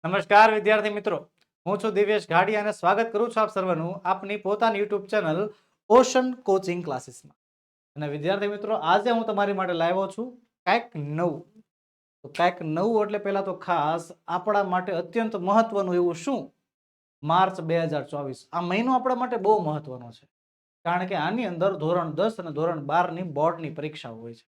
નમસ્કાર વિદ્યાર્થી મિત્રો, હું છું દિવ્યેશ ઘાડિયા અને સ્વાગત કરું છું આપ સર્વનું આપની પોતાની યુટ્યુબ ચેનલ ઓશન કોચિંગ ક્લાસીસમાં. અને વિદ્યાર્થી મિત્રો, આજે હું તમારી માટે લાવ્યો છું કંઈક નવું. તો કંઈક નવું એટલે પહેલા તો ખાસ આપણા માટે અત્યંત મહત્વનું એવું શું? માર્ચ 2024 આ મહિનો આપણા માટે બહુ મહત્વનો છે, કારણ કે આની અંદર ધોરણ 10 અને ધોરણ 12 ની બોર્ડની પરીક્ષાઓ હોય છે.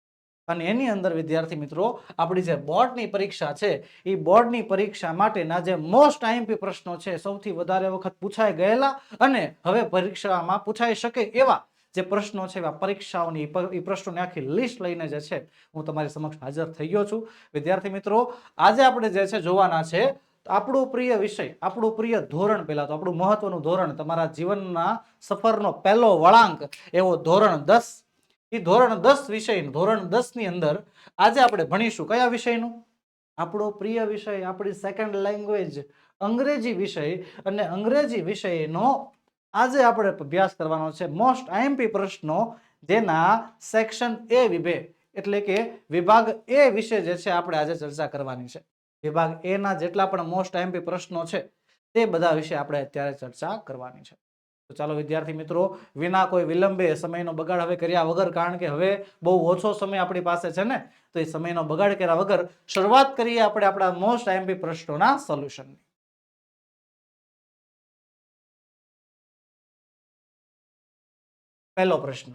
અને એની અંદર વિદ્યાર્થી મિત્રો, આપણી જે બોર્ડની પરીક્ષા છે એ બોર્ડની પરીક્ષા માટેના જે મોસ્ટ આઈએમપી પ્રશ્નો છે, સૌથી વધારે વખત પૂછાઈ ગયેલા અને હવે પરીક્ષામાં પૂછાઈ શકે એવા જે પ્રશ્નો છે, એવા પરીક્ષાઓની એ પ્રશ્નોની આખી લિસ્ટ લઈને જે છે હું તમારી સમક્ષ હાજર થઈ ગયો છું. વિદ્યાર્થી મિત્રો, આજે આપણે જે છે જોવાના છે આપણું પ્રિય વિષય, આપણું પ્રિય ધોરણ, પહેલા તો આપણું મહત્વનું ધોરણ, તમારા જીવનના સફરનો પહેલો વળાંક એવો ધોરણ 10. એ ધોરણ 10 વિષય, ધોરણ 10 ની અંદર આજે આપણે ભણીશું કયા વિષયનું? આપણો પ્રિય વિષય, આપણી સેકન્ડ લેંગ્વેજ અંગ્રેજી વિષય. અને અંગ્રેજી વિષયનો આજે આપણે અભ્યાસ કરવાનો છે મોસ્ટ આઈએમપી પ્રશ્નો, જેના સેક્શન એ વિભાગ એટલે કે વિભાગ એ વિશે જે છે આપણે આજે ચર્ચા કરવાની છે. વિભાગ એ ના જેટલા પણ મોસ્ટ આઈએમપી પ્રશ્નો છે તે બધા વિશે આપણે અત્યારે ચર્ચા કરવાની છે. તો ચાલો વિદ્યાર્થી મિત્રો, વિના કોઈ વિલંબે, સમયનો બગાડ હવે કર્યા વગર, કારણ કે હવે બહુ ઓછો સમય આપણી પાસે છે ને, તો એ સમયનો બગાડ કર્યા વગર શરૂઆત કરીએ આપણે આપણા મોસ્ટ આઈએમપી પ્રશ્નોના સોલ્યુશનની. પહેલો પ્રશ્ન.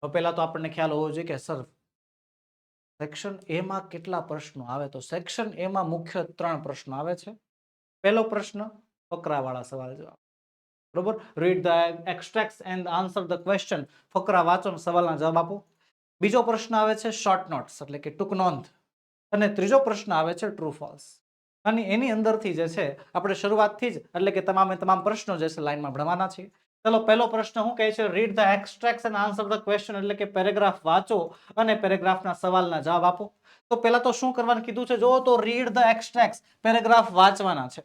તો પહેલા તો આપણને ખ્યાલ હોવો જોઈએ કે સર સેક્શન એ માં કેટલા પ્રશ્નો આવે? તો સેક્શન એ માં મુખ્ય 3 પ્રશ્નો આવે છે. પહેલો પ્રશ્ન ફકરાવાળા સવાલ જવાબ, બરોબર. Read the extracts and answer the question. ફકરા વાંચો અને સવાલના જવાબ આપો. બીજો પ્રશ્ન આવે છે શોર્ટ નોટ્સ એટલે કે ટૂંક નોંધ. અને ત્રીજો પ્રશ્ન આવે છે ટ્રુ ફોલ્સ. અને એની અંદરથી જે છે આપણે શરૂઆતથી જ એટલે કે તમામ પ્રશ્નો જે છે લાઈનમાં ભણવાના છે. ચલો, પહેલો પ્રશ્ન શું કહે છે? Read the extracts and answer the question એટલે કે પેરેગ્રાફ વાંચો અને પેરેગ્રાફના સવાલના જવાબ આપો. તો પહેલા તો શું કરવાનું કીધું છે? જો તો રીડ ધ એક્સ્ટ્રેક્ટ્સ, પેરેગ્રાફ વાંચવાના છે.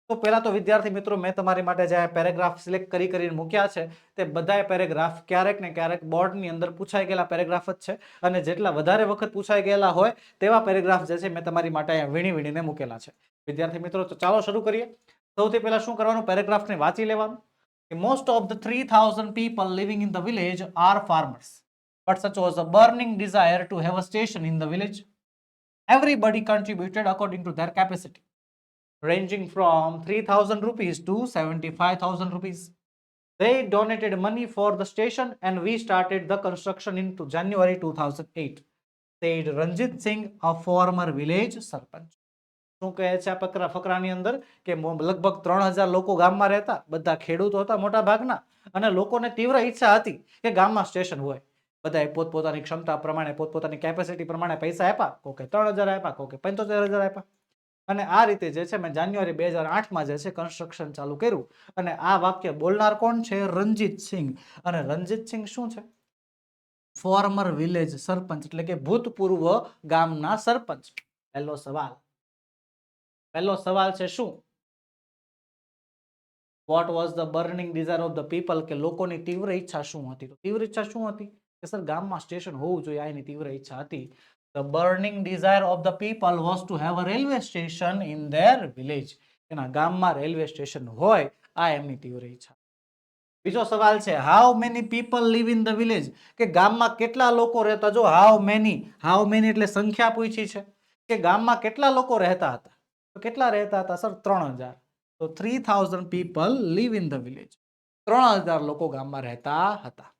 તો પહેલા તો વિદ્યાર્થી મિત્રો, મેં તમારી માટે જે પેરેગ્રાફ સિલેક્ટ કરીને મૂક્યા છે તે બધા પેરેગ્રાફ ક્યારેક ને ક્યારેક બોર્ડની અંદર પૂછાઈ ગયેલા પેરેગ્રાફ જ છે. અને જેટલા વધારે વખત પૂછાઈ ગયેલા હોય તેવા પેરેગ્રાફ જે છે મેં તમારી માટે અહીંયા વીણીને મૂકેલા છે. વિદ્યાર્થી મિત્રો, તો ચાલો શરૂ કરીએ. સૌથી પહેલા શું કરવાનું? પેરેગ્રાફને વાંચી લેવાનું. Most of the 3000 people living in the village are farmers, but such was a burning desire to have a station in the village. Everybody contributed according to their capacity, ranging from 3,000 rupees to 75,000 rupees. They donated money for the station and we started the construction in January 2008, said Ranjit Singh, a former village sarpanch. શું કહે છે આ ફકરાની અંદર? કે લગભગ 3000 લોકો ગામમાં રહેતા, બધા ખેડૂતો હતા મોટા ભાગના, અને લોકોને તીવ્ર ઈચ્છા હતી કે ગામમાં સ્ટેશન હોય. બધાએ પોતપોતાની ક્ષમતા પ્રમાણે, પોતપોતાની કેપેસિટી પ્રમાણે પૈસા આપ્યા. કોકે 3000 આપ્યા, કોકે 75000 આપ્યા. અને આ રીતે જે છે મેં જાન્યુઆરી 2008માં જે છે કન્સ્ટ્રક્શન ચાલુ કર્યું. અને આ વાક્ય બોલનાર કોણ છે? રણજીત સિંહ. અને રણજીત સિંહ શું છે? ફોર્મર વિલેજ સરપંચ એટલે કે ભૂતપૂર્વ ગામના સરપંચ. પહેલો સવાલ છે શું? What was the burning desire of the people, કે લોકોની તીવ્ર ઈચ્છા શું હતી? તો તીવ્ર ઈચ્છા શું હતી? કે સર ગામમાં સ્ટેશન હોવું જોઈએ, આ એની તીવ્ર ઈચ્છા હતી. The burning desire of the people was to have a railway station in their village. એના ગામમાં રેલવે સ્ટેશન હોય, આ એમની તીવ્ર ઈચ્છા. બીજો સવાલ છે how many people live in the village, કે ગામમાં કેટલા લોકો રહેતા? જો હાઉ મેની એટલે સંખ્યા પૂછી છે કે ગામમાં કેટલા લોકો રહેતા હતા. તો કેટલા રહેતા હતા સર? 3000. તો 3000 people live in the village. 3000 લોકો ગામમાં રહેતા હતા.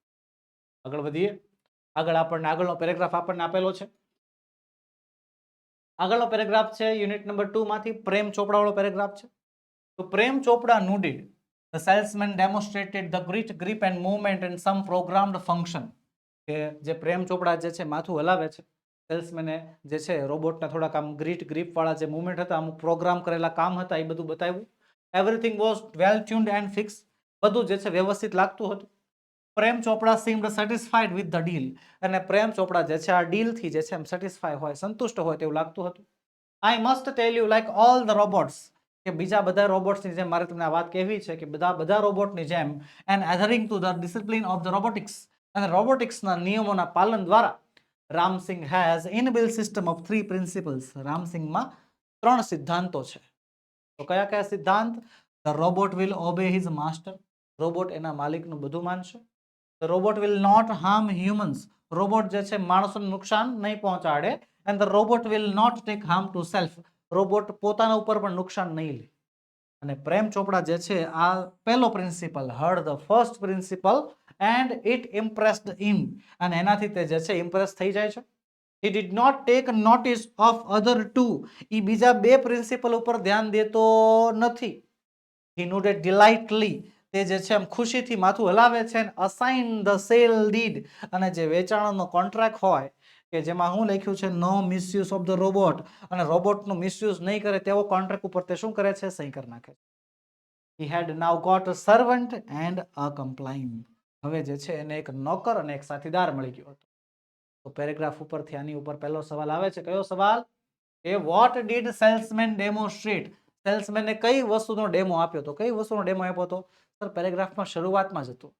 આગળ વધીએ. આગળનો પેરેગ્રાફ આપણને આપેલો છે. આગળનો પેરેગ્રાફ છે યુનિટ નંબર 2 માંથી પ્રેમ ચોપડા વાળો પેરેગ્રાફ છે. તો પ્રેમ ચોપડા nodded. The salesman demonstrated the grit, grip and movement in some programmed function. કે જે પ્રેમ ચોપડા જે છે માથું હલાવે છે, સેલ્સમેને જે છે રોબોટના થોડા કામ ગ્રીપ વાળા જે મૂવમેન્ટ હતા, અમુક પ્રોગ્રામ કરેલા કામ હતા, એ બધું બતાવ્યું. Everything was well tuned and fix. બધું જે છે વ્યવસ્થિત લાગતું હતું. પ્રેમ ચોપડા seemed satisfied with the deal. અને પ્રેમ ચોપડા જે છે આ ડીલ થી જે છે એમ સેટિસ્ફાય હોય, સંતુષ્ટ હોય તેવું લાગતું હતું. I must tell you, like all the robots, કે બીજા બધા રોબોટ્સની જેમ મારે તમને આ વાત કહેવી છે કે બધા રોબોટની જેમ, and adhering to the discipline of the robotics, અને રોબોટિક્સના નિયમોના પાલન દ્વારા, Ram Singh has inbuilt system of 3 principles. રામસિંગમાં 3 સિદ્ધાંતો છે. તો કયા કયા સિદ્ધાંત? The robot will obey his master, robot એના માલિકનું બધું માનશે. The robot will not harm humans, robot જે છે માણસોને નુકસાન નહીં પહોંચાડે. And the robot will not take harm to self, robot પોતાના ઉપર પણ નુકસાન નહીં લે. અને પ્રેમ ચોપડા જે છે આ પહેલો principle heard the first principle and it impressed him, અને એનાથી તે જે છે ઇમ્પ્રેસ થઈ જાય છે. He did not take notice of other two, એ બીજા બે પ્રિન્સિપલ ઉપર ધ્યાન દેતો નથી. He nodded delightedly, તે જે છે એમ ખુશીથી માથું હલાવે છે. અસાઇન ધ સેલ ડીડ, અને જે વેચાણનો કોન્ટ્રાક્ટ હોય કે જેમાં હું લખ્યું છે નો મિસયુઝ ઓફ ધ રોબોટ, અને રોબોટનું મિસયુઝ નહીં કરે તેવો કોન્ટ્રાક્ટ ઉપર તે શું કરે છે? સહી કરી નાખે. He had now got a servant and a companion, હવે જે છે એને એક નોકર અને એક સાથીદાર મળી ગયો હતો. તો પેરેગ્રાફ ઉપરથી આની ઉપર પહેલો સવાલ આવે છે. કયો સવાલ? એ વોટ ડીડ સેલ્સમેન ડેમોન્સ્ટ્રેટ, સેલ્સમેને કઈ વસ્તુનો ડેમો આપ્યો તો? કઈ વસ્તુનો ડેમો આપ્યો હતો? સર પેરેગ્રાફમાં શરૂઆતમાં જ હતું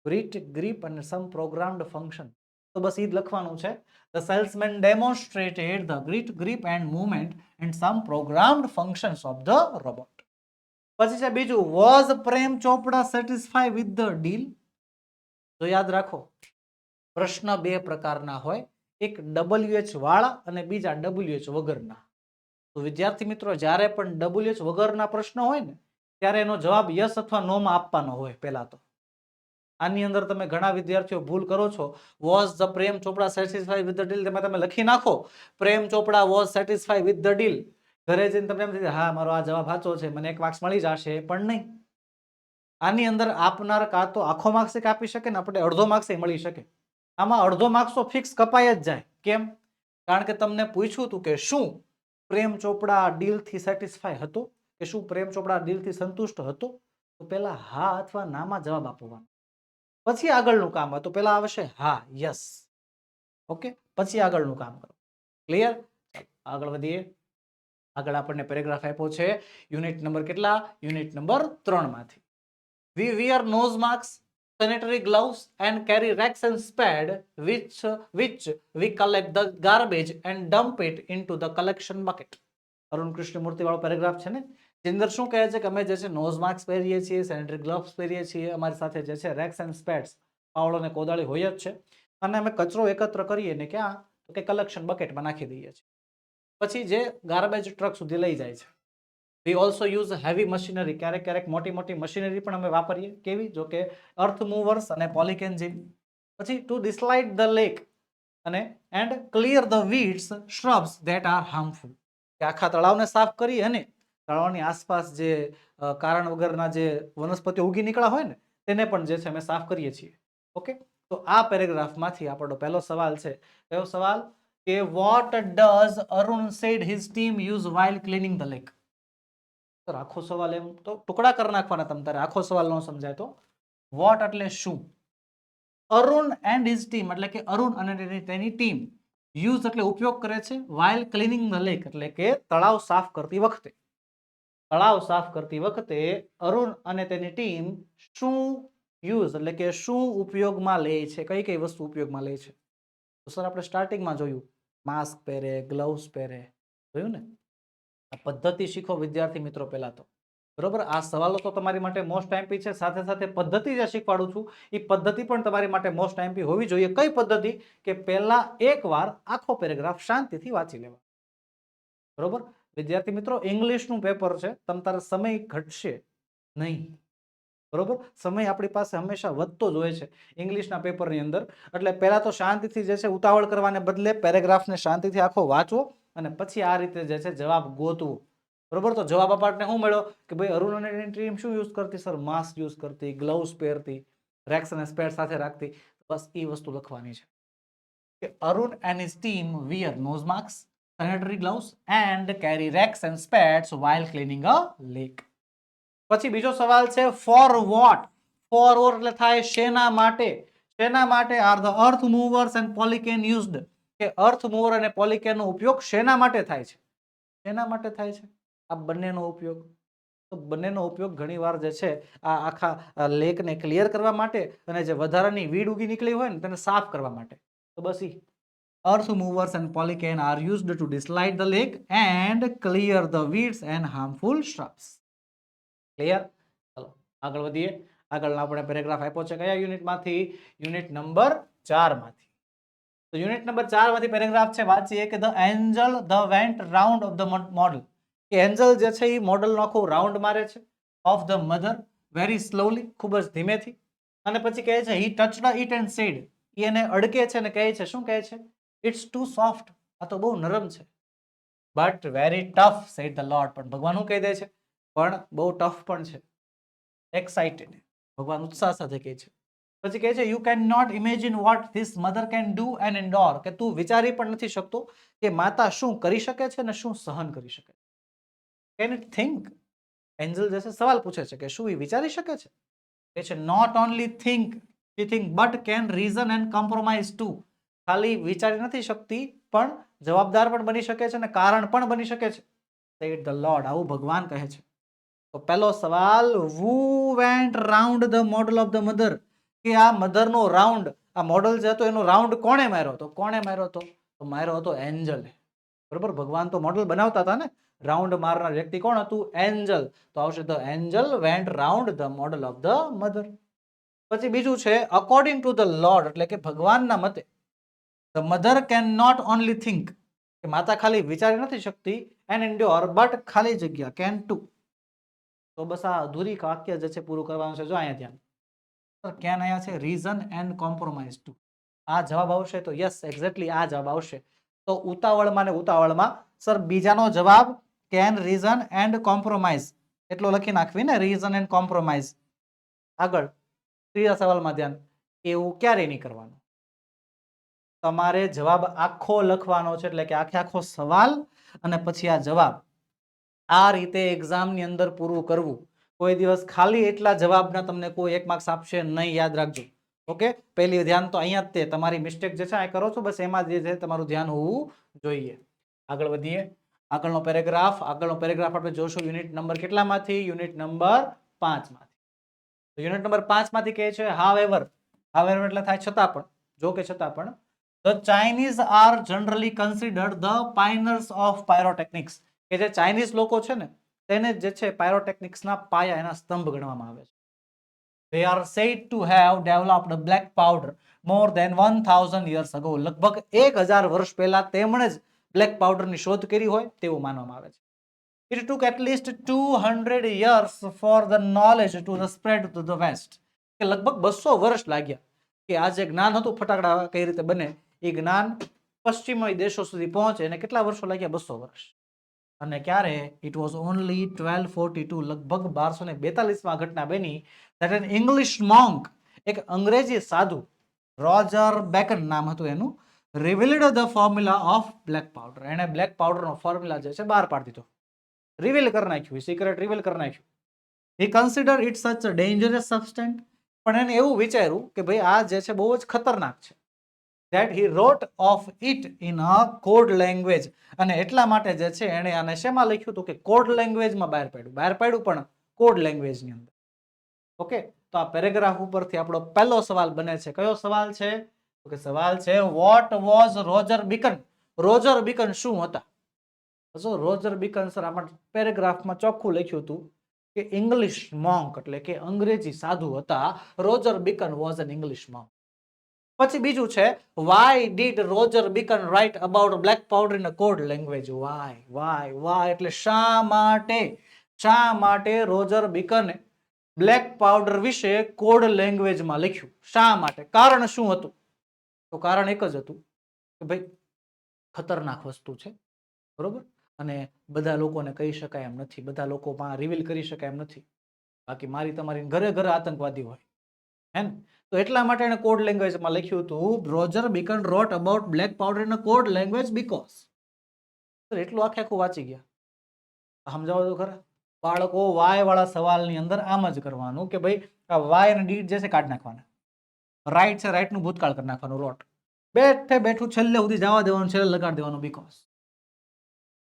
ગ્રીટ, ગ્રીપ અને સમ પ્રોગ્રામ્ડ ફંક્શન. તો બસ એ જ લખવાનું છે. The salesman ડેમોન્સ્ટ્રેટેડ the greet, grip and movement and sum programmed functions of the robot. પછી છે બીજું, was Prem Chopra satisfy with the deal? તો યાદ રાખો પ્રશ્ન બે પ્રકારના હોય, એક WH વાળા અને બીજા WH વગરના. તો વિદ્યાર્થી મિત્રો જ્યારે પણ WH વગરના પ્રશ્ન હોય ને ત્યારે એનો જવાબ યસ અથવા નો માં આપવાનો હોય. પહેલા તો આની અંદર તમે ઘણા વિદ્યાર્થીઓ ભૂલ કરો છો. Was the Prem Chopra satisfy with the deal, તેમાં તમે લખી નાખો પ્રેમ ચોપડા was satisfy with the deal. ઘરે જઈને તમને એમ થશે હા મારો આ જવાબ સાચો છે, મને 1 માર્ક્સ મળી જશે, પણ નહીં. આની અંદર આપનાર કાં તો આખો માર્ક્સ આપી શકે ને આપણે અડધો માર્ક્સ મળી શકે. આમાં અડધો માર્ક્સ તો ફિક્સ કપાઈ જ જાય. કેમ? કારણ કે તમને પૂછ્યું હતું કે શું પ્રેમ ચોપડા ડીલથી સેટિસ્ફાઈ હતો, કે શું પ્રેમ ચોપડા ડીલથી સંતુષ્ટ હતો? તો પેલા હા અથવા નામાં જવાબ આપવાનો, પછી આગળનું કામ હોય. તો પેલા આવશે હા, યસ, ઓકે, પછી આગળનું કામ કરો. ક્લિયર? આગળ વધીએ. આગળ આપણને પેરેગ્રાફ આપ્યો છે યુનિટ નંબર કેટલા? યુનિટ નંબર 3 માંથી. We wear nose masks, sanitary gloves and carry racks and spade which we collect the garbage and dump it into the collection bucket. Arun Krishnamurthy વાળો પેરેગ્રાફ છે ને, જેની અંદર શું કહે છે કે અમે જે છે નોઝ માસ્ક પહેરીએ છીએ, સેનેટરી ગ્લોવ્સ પહેરીએ છીએ, અમારી સાથે જે છે રેક્સ એન્ડ સ્પેડ્સ, પાવડો ને કોદાળી હોય જ છે, અને અમે કચરો એકત્ર કરીએ ને ક્યાં? તો કે કલેક્શન બકેટમાં નાખી દઈએ છીએ. પછી જે ગાર્બેજ ટ્રક સુધી લઈ જાય છે. We also use heavy machinery, ક્યારેક ક્યારેક મોટી મોટી મશીનરી પણ અમે વાપરીએ. કેવી? જો કે અર્થ મૂવર્સ અને પોલિકેન જેવી. પછી ટુ ડિસ્લાઇડ ધ લેક અને and clear the weeds shrubs that are harmful, કે આખા તળાવને સાફ કરી અને તળાવની આસપાસ જે કારણ વગરના જે વનસ્પતિઓ ઉગી નીકળ્યા હોય ને તેને પણ જે છે અમે સાફ કરીએ છીએ. ઓકે, તો આ પેરેગ્રાફમાંથી આપણો પહેલો સવાલ છે. કયો સવાલ? કે what does Arun said his team use while cleaning the lake? આખો સવાલ એમ તો ટુકડા કરી નાખવાના તમ તારે, આખો સવાલ ન સમજાય તો. વોટ એટલે શું? અરુણ એન્ડ હિઝ ટીમ એટલે કે અરુણ અને તેની ટીમ, યુઝ એટલે ઉપયોગ કરે છે, while cleaning the lake એટલે કે તળાવ સાફ કરતી વખતે. તળાવ સાફ કરતી વખતે અરુણ અને તેની ટીમ શું યુઝ એટલે કે શું ઉપયોગમાં લે છે? કઈ કઈ વસ્તુ ઉપયોગમાં લે છે? તો સર આપણે સ્ટાર્ટિંગમાં જોયું માસ્ક પહેરે, ગ્લવ્સ પહેરે, જોયું ને? આ પદ્ધતિ શીખો વિદ્યાર્થી મિત્રો પહેલા તો, બરોબર? આ સવાલો તો તમારી માટે મોસ્ટ એમપી છે, સાથે સાથે પદ્ધતિ જે શીખવાડું છું એ પદ્ધતિ પણ તમારી માટે મોસ્ટ એમપી હોવી જોઈએ. કઈ પદ્ધતિ? કે પહેલા એકવાર આખો પેરેગ્રાફ શાંતિથી વાંચી લેવા, બરોબર? વિદ્યાર્થી મિત્રો ઇંગ્લિશનું પેપર છે, તમ તારે સમય ઘટશે નહીં, બરોબર? સમય આપણી પાસે હંમેશા વધતો જ હોય છે ઇંગ્લિશના પેપરની અંદર. એટલે પહેલા તો શાંતિથી જે છે ઉતાવળ કરવાને બદલે પેરેગ્રાફને શાંતિથી આખો વાંચવો અને પછી આ રીતે જે છે જવાબ ગોતવો, બરોબર? તો જવાબ આપણને શું મળ્યો કે ભાઈ અરુણ અને એની ટીમ શું યુઝ કરતી? સર માસ્ક યુઝ કરતી, ગ્લવ્સ પહેરતી, રેક્સ અને સ્પેડ સાથે રાખતી. બસ એ વસ્તુ લખવાની છે કે Arun and his team wear nose masks, sanitary gloves and carry racks and spades while cleaning a lake. પછી બીજો સવાલ છે ફોર વોટ. ફોર વોટ એટલે થાય શેના માટે? શેના માટે are the earth movers and Poclain used, કે અર્થ મૂવર અને પોલિકેનનો ઉપયોગ શેના માટે થાય છે? શેના માટે થાય છે આ બંનેનો ઉપયોગ? તો બંનેનો ઉપયોગ ઘણીવાર જે છે આ આખા લેકને ક્લિયર કરવા માટે અને જે વધારાની વીડ ઉગી નીકળી હોય ને તેને સાફ કરવા માટે. તો બસ earth movers and polycane are used to deslide the lake and clear the weeds and harmful shrubs. Clear? ચલો આગળ વધીએ. આગળનો આપણે પેરેગ્રાફ આપ્યો છે કયા યુનિટમાંથી? યુનિટ નંબર 4 માંથી. તો યુનિટ નંબર 4 માંથી પેરેગ્રાફ છે, વાંચીએ કે the Angel the vent round of the model. કે એન્જલ જે છે એ મોડલનો આખો રાઉન્ડ મારે છે of the mother very slowly, ખૂબ જ ધીમેથી. અને પછી કહે છે હી ટચડ ઇટ એન્ડ સેડ, એને અડકે છે અને કહે છે, શું કહે છે? ઇટ્સ ટુ સોફ્ટ, આ તો બહુ નરમ છે. But very tough said the Lord, પણ ભગવાન શું કહી દે છે? પણ બહુ ટફ પણ છે. એક્સાઇટેડ, ભગવાન ઉત્સાહ સાથે કહે છે. પછી કહે છે you can not imagine what this mother can do and endure, કે તું વિચારી પણ નથી શકતો કે માતા શું કરી શકે છે અને શું સહન કરી શકે. Can it think? એન્જલ જે છે સવાલ પૂછે છે કે શું એ વિચારી શકે છે? એ છે not only think but can reason and compromise too. ખાલી વિચારી નથી શકતી પણ જવાબદાર પણ બની શકે છે અને કારણ પણ બની શકે છે. સેડ ધ લોર્ડ, આવું ભગવાન કહે છે. તો પહેલો સવાલ, who went round the model of the mother, કે આ મધરનો રાઉન્ડ, આ મોડલ જે હતો એનો રાઉન્ડ કોણે માર્યો હતો? કોણે માર્યો હતો? તો માર્યો હતો એન્જલે. બરોબર, ભગવાન તો મોડલ બનાવતા હતા ને, રાઉન્ડ મારનાર વ્યક્તિ કોણ હતું? એન્જલ. તો આવશે the Angel vent round the model of the mother. પછી બીજું છે અકોર્ડિંગ ટુ ધ લોર્ડ, એટલે કે ભગવાનના મતે the mother can not only think, કે માતા ખાલી વિચારી નથી શકતી, એન્ડ એન્ડ્યોર, બટ ખાલી જગ્યા કેન ટુ. તો બસ આ અધૂરી વાક્ય જે છે પૂરું કરવાનું છે. જો અહીંયા ધ્યાન, કેન અહીંયા છે રીઝન એન્ડ કોમ્પ્રોમાઇઝ ટુ. આ જવાબ આવશે તો યસ એક્ઝેક્ટલી આ જવાબ આવશે. તો ઉતાવળમાં ને ઉતાવળમાં સર બીજાનો જવાબ કેન રીઝન એન્ડ કોમ્પ્રોમાઇઝ એટલો લખી નાખવી ને, રીઝન એન્ડ કોમ્પ્રોમાઇઝ. આગળ ત્રીજા સવાલમાં ધ્યાન, એવું ક્યારે નહીં કરવાનું. તમારે જવાબ આખો લખવાનો છે, એટલે કે આખો સવાલ અને પછી આ જવાબ, આ રીતે એક્ઝામની અંદર પૂરું કરવું. કોઈ દિવસ ખાલી એટલા જવાબના તમને કોઈ 1 માર્ક્સ આપશે નહીં, યાદ રાખજો. ઓકે, પહેલી ધ્યાન તો અહીંયા જ તે તમારી મિસ્ટેક જે છે આ કરો છો, બસ એમાં જે છે તમારું ધ્યાન હોવું જોઈએ. આગળ વધીએ. આગળનો પેરેગ્રાફ આપણે જોશું યુનિટ નંબર કેટલામાંથી? યુનિટ નંબર 5 માંથી. તો યુનિટ નંબર 5 માંથી કહે છે હાવેવર એટલે થાય છતાં પણ, જો કે છતાં પણ, the Chinese are generally considered the pioneers of pyrotechnics, કે જે ચાઇનીઝ લોકો છે ને તેને જે છે પાયરોટેકનિક્સના પાયા, એના સ્તંભ ગણવામાં આવે છે. They are said to have developed black powder more than 1000 years ago. લગભગ 1000 વર્ષ પહેલા તેમણે જ બ્લેક પાવડરની શોધ કરી હોય તેવું માનવામાં આવે છે. It took at least 200 years for the knowledge to the spread to the west. કે લગભગ 200 વર્ષ લાગ્યા કે આ જે જ્ઞાન હતું ફટાકડા કઈ રીતે બને એ જ્ઞાન પશ્ચિમી દેશો સુધી પહોંચે, અને કેટલા વર્ષો લાગ્યા? 200 વર્ષ. અને ક્યારે? ઇટ વોઝ ઓનલી 1242, લગભગ 1242 માં ઘટના બની. that an English monk, એક અંગ્રેજી સાધુ, રોજર બેકન નામ હતું એનું, revealed the formula of black powder. એને બ્લેક પાવડરનો ફોર્મ્યુલા જે છે બહાર પાડી દીધો, રિવીલ કરી નાખ્યું, સિક્રેટ રિવીલ કરી નાખ્યું. he considered it such a dangerous substance, પણ એને એવું વિચાર્યું કે ભાઈ આ જે છે બહુ જ ખતરનાક છે. that he wrote of it in a code language, અને એટલા માટે જે છે એને આને શેમાં લખ્યું હતું? કે કોડ લેંગ્વેજમાં બહાર પાડ્યું પણ કોડ લેંગ્વેજની અંદર. ઓકે, તો આ પેરેગ્રાફ ઉપરથી આપણો પહેલો સવાલ બને છે. કયો સવાલ છે? તો કે સવાલ છે what was Roger beacon. Roger beacon શું હતા? તો રોજર બીકન સર આમાં પેરેગ્રાફમાં ચોખ્ખું લખ્યું હતું કે ઇંગ્લિશ મોન્ક, એટલે કે અંગ્રેજી સાધુ હતા. Roger Bacon was an English monk. પછી બીજું છે why did Roger Bacon write about black powder in a code language. Why એટલે શા માટે રોજર બીકને બ્લેક પાવડર વિશે કોડ લેંગ્વેજમાં લખ્યું? શા માટે? કારણ શું હતું? તો કારણ એક જ હતું કે ભાઈ ખતરનાક વસ્તુ છે, બરોબર, અને બધા લોકોને કહી શકાય એમ નથી, બધા લોકોમાં રિવીલ કરી શકાય એમ નથી. બાકી મારી તમારી ઘરે ઘરે આતંકવાદી હોય, હે ને? તો એટલા માટે એને કોડ લેંગ્વેજમાં લખ્યું હતું. Roger Bacon wrote about black powder in a code language because. એટલું આખું વાંચી ગયા, સમજાવો તો ખરા. બાળકો વાય વાળા સવાલની અંદર આમ જ કરવાનું કે ભાઈ આ વાય અને ડીડ જે છે કાઢી નાખવાના, રાઈટ છે રાઈટ નું ભૂતકાળ કરી નાખવાનું, રોટ બેઠું છેલ્લે સુધી જવા દેવાનું, છેલ્લે લગાડી દેવાનું બીકોઝ.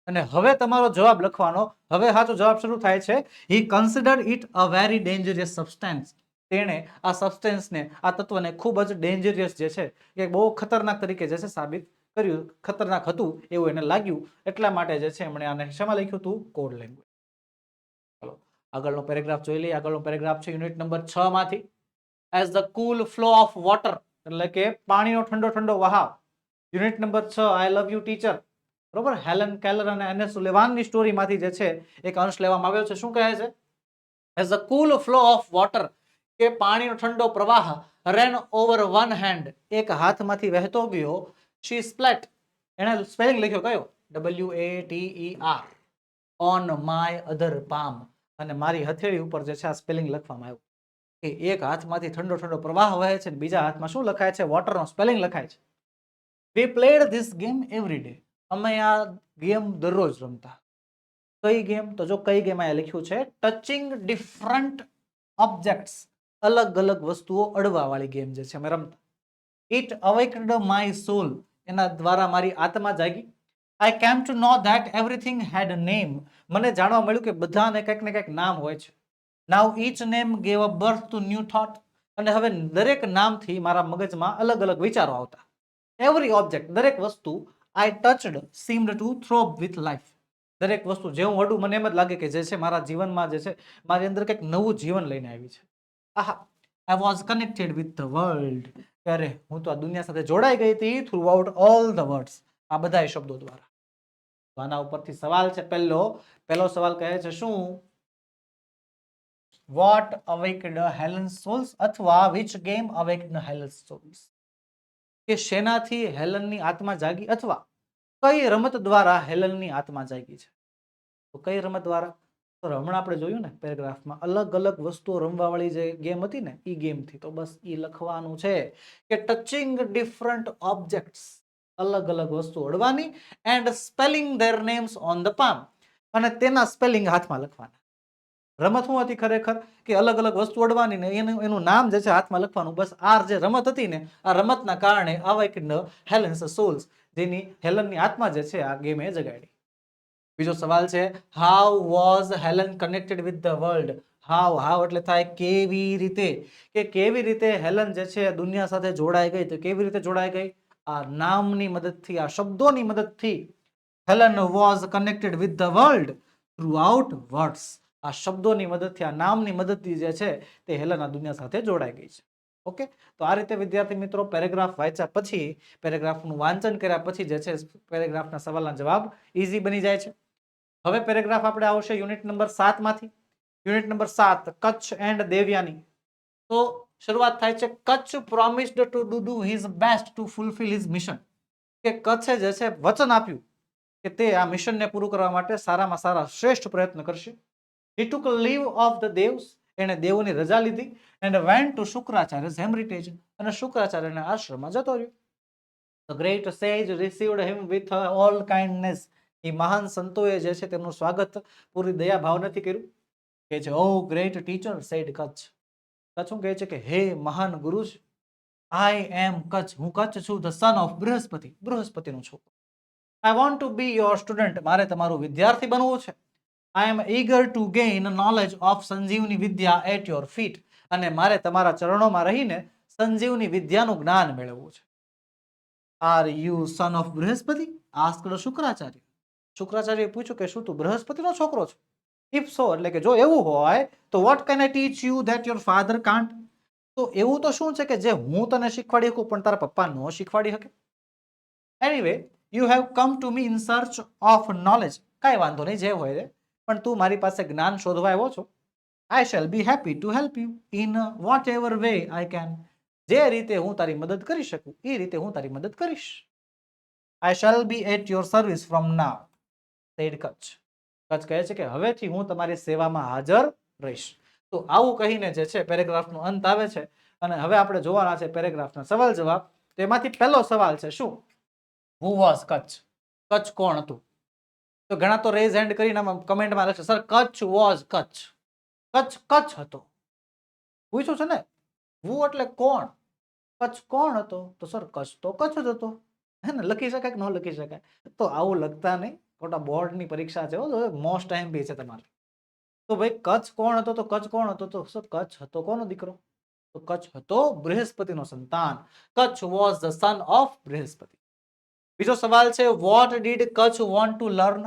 અને હવે તમારો જવાબ લખવાનો. હવે સાચો જવાબ શરૂ થાય છે he considered it a very dangerous substance. તેણે આ સબસ્ટેન્સને, આ તત્વને ખૂબ જ ડેન્જરિયસ જે છે કે બહુ ખતરનાક તરીકે જે છે સાબિત કર્યું, ખતરનાક હતું એવું એને લાગ્યું, એટલા માટે જે છે એમણે આને શેમાં લખ્યું હતું? Code language. ચલો આગળનો પેરેગ્રાફ જોઈ લઈએ. આગળનો પેરેગ્રાફ છે યુનિટ નંબર 6 માંથી. As the cool flow of water, એટલે કે પાણીનો ઠંડો ઠંડો વહાવ. Unit number 6 I love you teacher, બરોબર. હેલન કેલર અને એનએસ સુલેવાનની સ્ટોરીમાંથી જે છે એક અંશ લેવામાં આવ્યો છે. શું કહે છે? As the cool flow of water, કે પાણીનો ઠંડો પ્રવાહ, રેન ઓવર વન હેન્ડ, એક હાથમાંથી વહેતો ગયો. શી સ્પ્લેટ, એને સ્પેલિંગ લખ્યો કયો? WATER, on my other palm, અને મારી હથેળી ઉપર જે છે આ સ્પેલિંગ લખવામાં આવ્યું. કે એક હાથમાંથી ઠંડો ઠંડો પ્રવાહ વહે છે, બીજા હાથમાં શું લખાય છે? વોટરનો સ્પેલિંગ લખાય છે. We played this game every day, અમે આ ગેમ દરરોજ રમતા. કઈ ગેમ? તો જો કઈ ગેમ અહીંયા લખ્યું છે, ટચિંગ ડિફરન્ટ ઓબ્જેક્ટ્સ, અલગ અલગ વસ્તુઓ અડવા વાળી ગેમ જે છે અમે રમતા. ઇટ અવેકન્ડ માય સોલ, એના દ્વારા મારી આત્મા જાગી. I came to know that everything had name, મને જાણવા મળ્યું કે બધાને કંઈક ને કંઈક નામ હોય છે. Now each name gave a birth to new thought, અને હવે દરેક નામથી મારા મગજમાં અલગ અલગ વિચારો આવતા. એવરી ઓબ્જેક્ટ, દરેક વસ્તુ, I touched seemed to throb with life, દરેક વસ્તુ જે હું અડું મને એમ જ લાગે કે જે છે મારા જીવનમાં જે છે મારી અંદર કંઈક નવું જીવન લઈને આવી છે. આહા, I was connected with the world, અરે હું તો આ દુનિયા સાથે જોડાઈ ગઈ હતી throughout all the words, આ બધા શબ્દો દ્વારા. તો આના ઉપરથી સવાલ છે પહેલો સવાલ કહે છે શું? વોટ અવેકન્ડ હેલન્સ સોલ્સ, અથવા વિચ ગેમ અવેકન્ડ હેલન્સ સોલ્સ, કે શેનાથી હેલનની આત્મા જાગી, અથવા કઈ રમત દ્વારા હેલનની આત્મા જાગી છે. તો કઈ રમત દ્વારા? તો હમણાં આપણે જોયું ને પેરેગ્રાફમાં, અલગ અલગ વસ્તુઓ રમવા વાળી જે ગેમ હતી ને એ ગેમથી. તો બસ એ લખવાનું છે કે ટચિંગ ડિફરન્ટ ઓબ્જેક્ટ્સ, અલગ અલગ વસ્તુ અડવાની, and spelling their names on the palm, અને તેના સ્પેલિંગ હાથમાં લખવાના. રમત શું હતી ખરેખર? કે અલગ અલગ વસ્તુ અડવાની ને એનું નામ જે છે હાથમાં લખવાનું. બસ આ જે રમત હતી ને, આ રમતના કારણે અવેકન્ડ હેલન્સ સોલ્સ, જેની હેલનની આત્મા જે છે આ ગેમે જગાડી. બીજો સવાલ છે, how was Helen connected with the world. How એટલે થાય કેવી રીતે, કે કેવી રીતે હેલન જે છે દુનિયા સાથે જોડાઈ ગઈ. તો કેવી રીતે જોડાઈ ગઈ? આ નામની મદદથી, આ શબ્દોની મદદથી. Helen was connected with the world through out words, આ શબ્દોની મદદથી, આ નામની મદદથી જે છે તે હેલન આ દુનિયા સાથે જોડાઈ ગઈ છે. ઓકે, તો આ રીતે વિદ્યાર્થી મિત્રો પેરેગ્રાફ વાંચ્યા પછી, પેરેગ્રાફનું વાંચન કર્યા પછી જે છે પેરેગ્રાફના સવાલના જવાબ ઈઝી બની જાય છે. હવે પેરેગ્રાફ આપણે આવશે યુનિટ નંબર 7 માંથી. Unit number 7, Kutch and Devyani. તો શરૂઆત થાય છે, Kutch promised to do his best two fulfil his mission, કે કચ્છે જે છે વચન આપ્યું કે તે આ મિશનને પૂરું કરવા માટે સારામાં સારા શ્રેષ્ઠ પ્રયત્ન કરશે. He took leave of the devs, એને દેવોની રજા લીધી, and went to શુક્રાચાર્ય's hermitage, અને શુક્રાચાર્યના આશ્રમમાં જતો રહ્યો. The great sage received him with all kindness, એ મહાન સંતોએ જે છે તેમનું સ્વાગત પૂરી દયા ભાવનાથી કર્યું. કે છે O great teacher said Kacha, Kacha શું કહે છે કે હે મહાન ગુરુ, આઈ એમ કચ્છ, હું કચ્છ છું, ધ સન ઓફ બૃહસ્પતિ, બૃહસ્પતિનો છોકરો. I want to B your student, મારે તમારું વિદ્યાર્થી બનવું છે. I am eager to gain knowledge of Sanjeevani Vidya at your feet, અને મારે તમારા ચરણોમાં રહીને સંજીવની વિદ્યાનું જ્ઞાન મેળવવું છે. Are you son of Brihaspati? asked Shukracharya. શુક્રાચાર્યએ પૂછ્યું કે શું તું બૃહસ્પતિનો છોકરો છો? If so, એટલે કે જો એવું હોય તો what can I teach you that your father can't? તો એવું તો શું છે કે જે હું તને શીખવાડી શકું પણ તારા પપ્પા ન શીખવાડી શકે? Anyway, you have come to me in search of knowledge. કાંઈ વાંધો નહીં, જે હોય રે, પણ તું મારી પાસે જ્ઞાન શોધવા આવ્યો છો. I shall be happy to help you in whatever way I can. જે રીતે હું તારી મદદ કરી શકું એ રીતે હું તારી મદદ કરીશ. I shall be at your service from now, said Kutch. Kutch કહે છે કે હવેથી હું તમારી સેવામાં હાજર રહીશ. તો આવું કહીને જે છે પેરેગ્રાફનો અંત આવે છે, અને હવે આપણે જોવાના છે પેરેગ્રાફના સવાલ જવાબ. તેમાંથી પહેલો સવાલ છે શું? Who was Kutch? કચ્છ કોણ હતું? તો ઘણા તો રેઝ હેન્ડ કરીને કમેન્ટમાં લખશે સર કચ્છ વોઝ કચ્છ, કચ્છ કચ્છ હતો. પૂછ્યું છે ને, હું એટલે કોણ, કચ્છ કોણ હતો? તો સર કચ્છ તો કચ્છ જ હતો. હે ને, લખી શકાય કે ન લખી શકાય? તો આવું લખતા નહીં, ખોટા બોર્ડની પરીક્ષા છે, મોસ્ટ ટાઈમ બી છે તમારે. તો ભાઈ કચ્છ કોણ હતો? તો કચ્છ કોણ હતો? તો સર કચ્છ હતો કોનો દીકરો? તો કચ્છ હતો બૃહસ્પતિનો સંતાન. Kacha was the son of Brihaspati. બીજો સવાલ છે what did Kacha want to learn.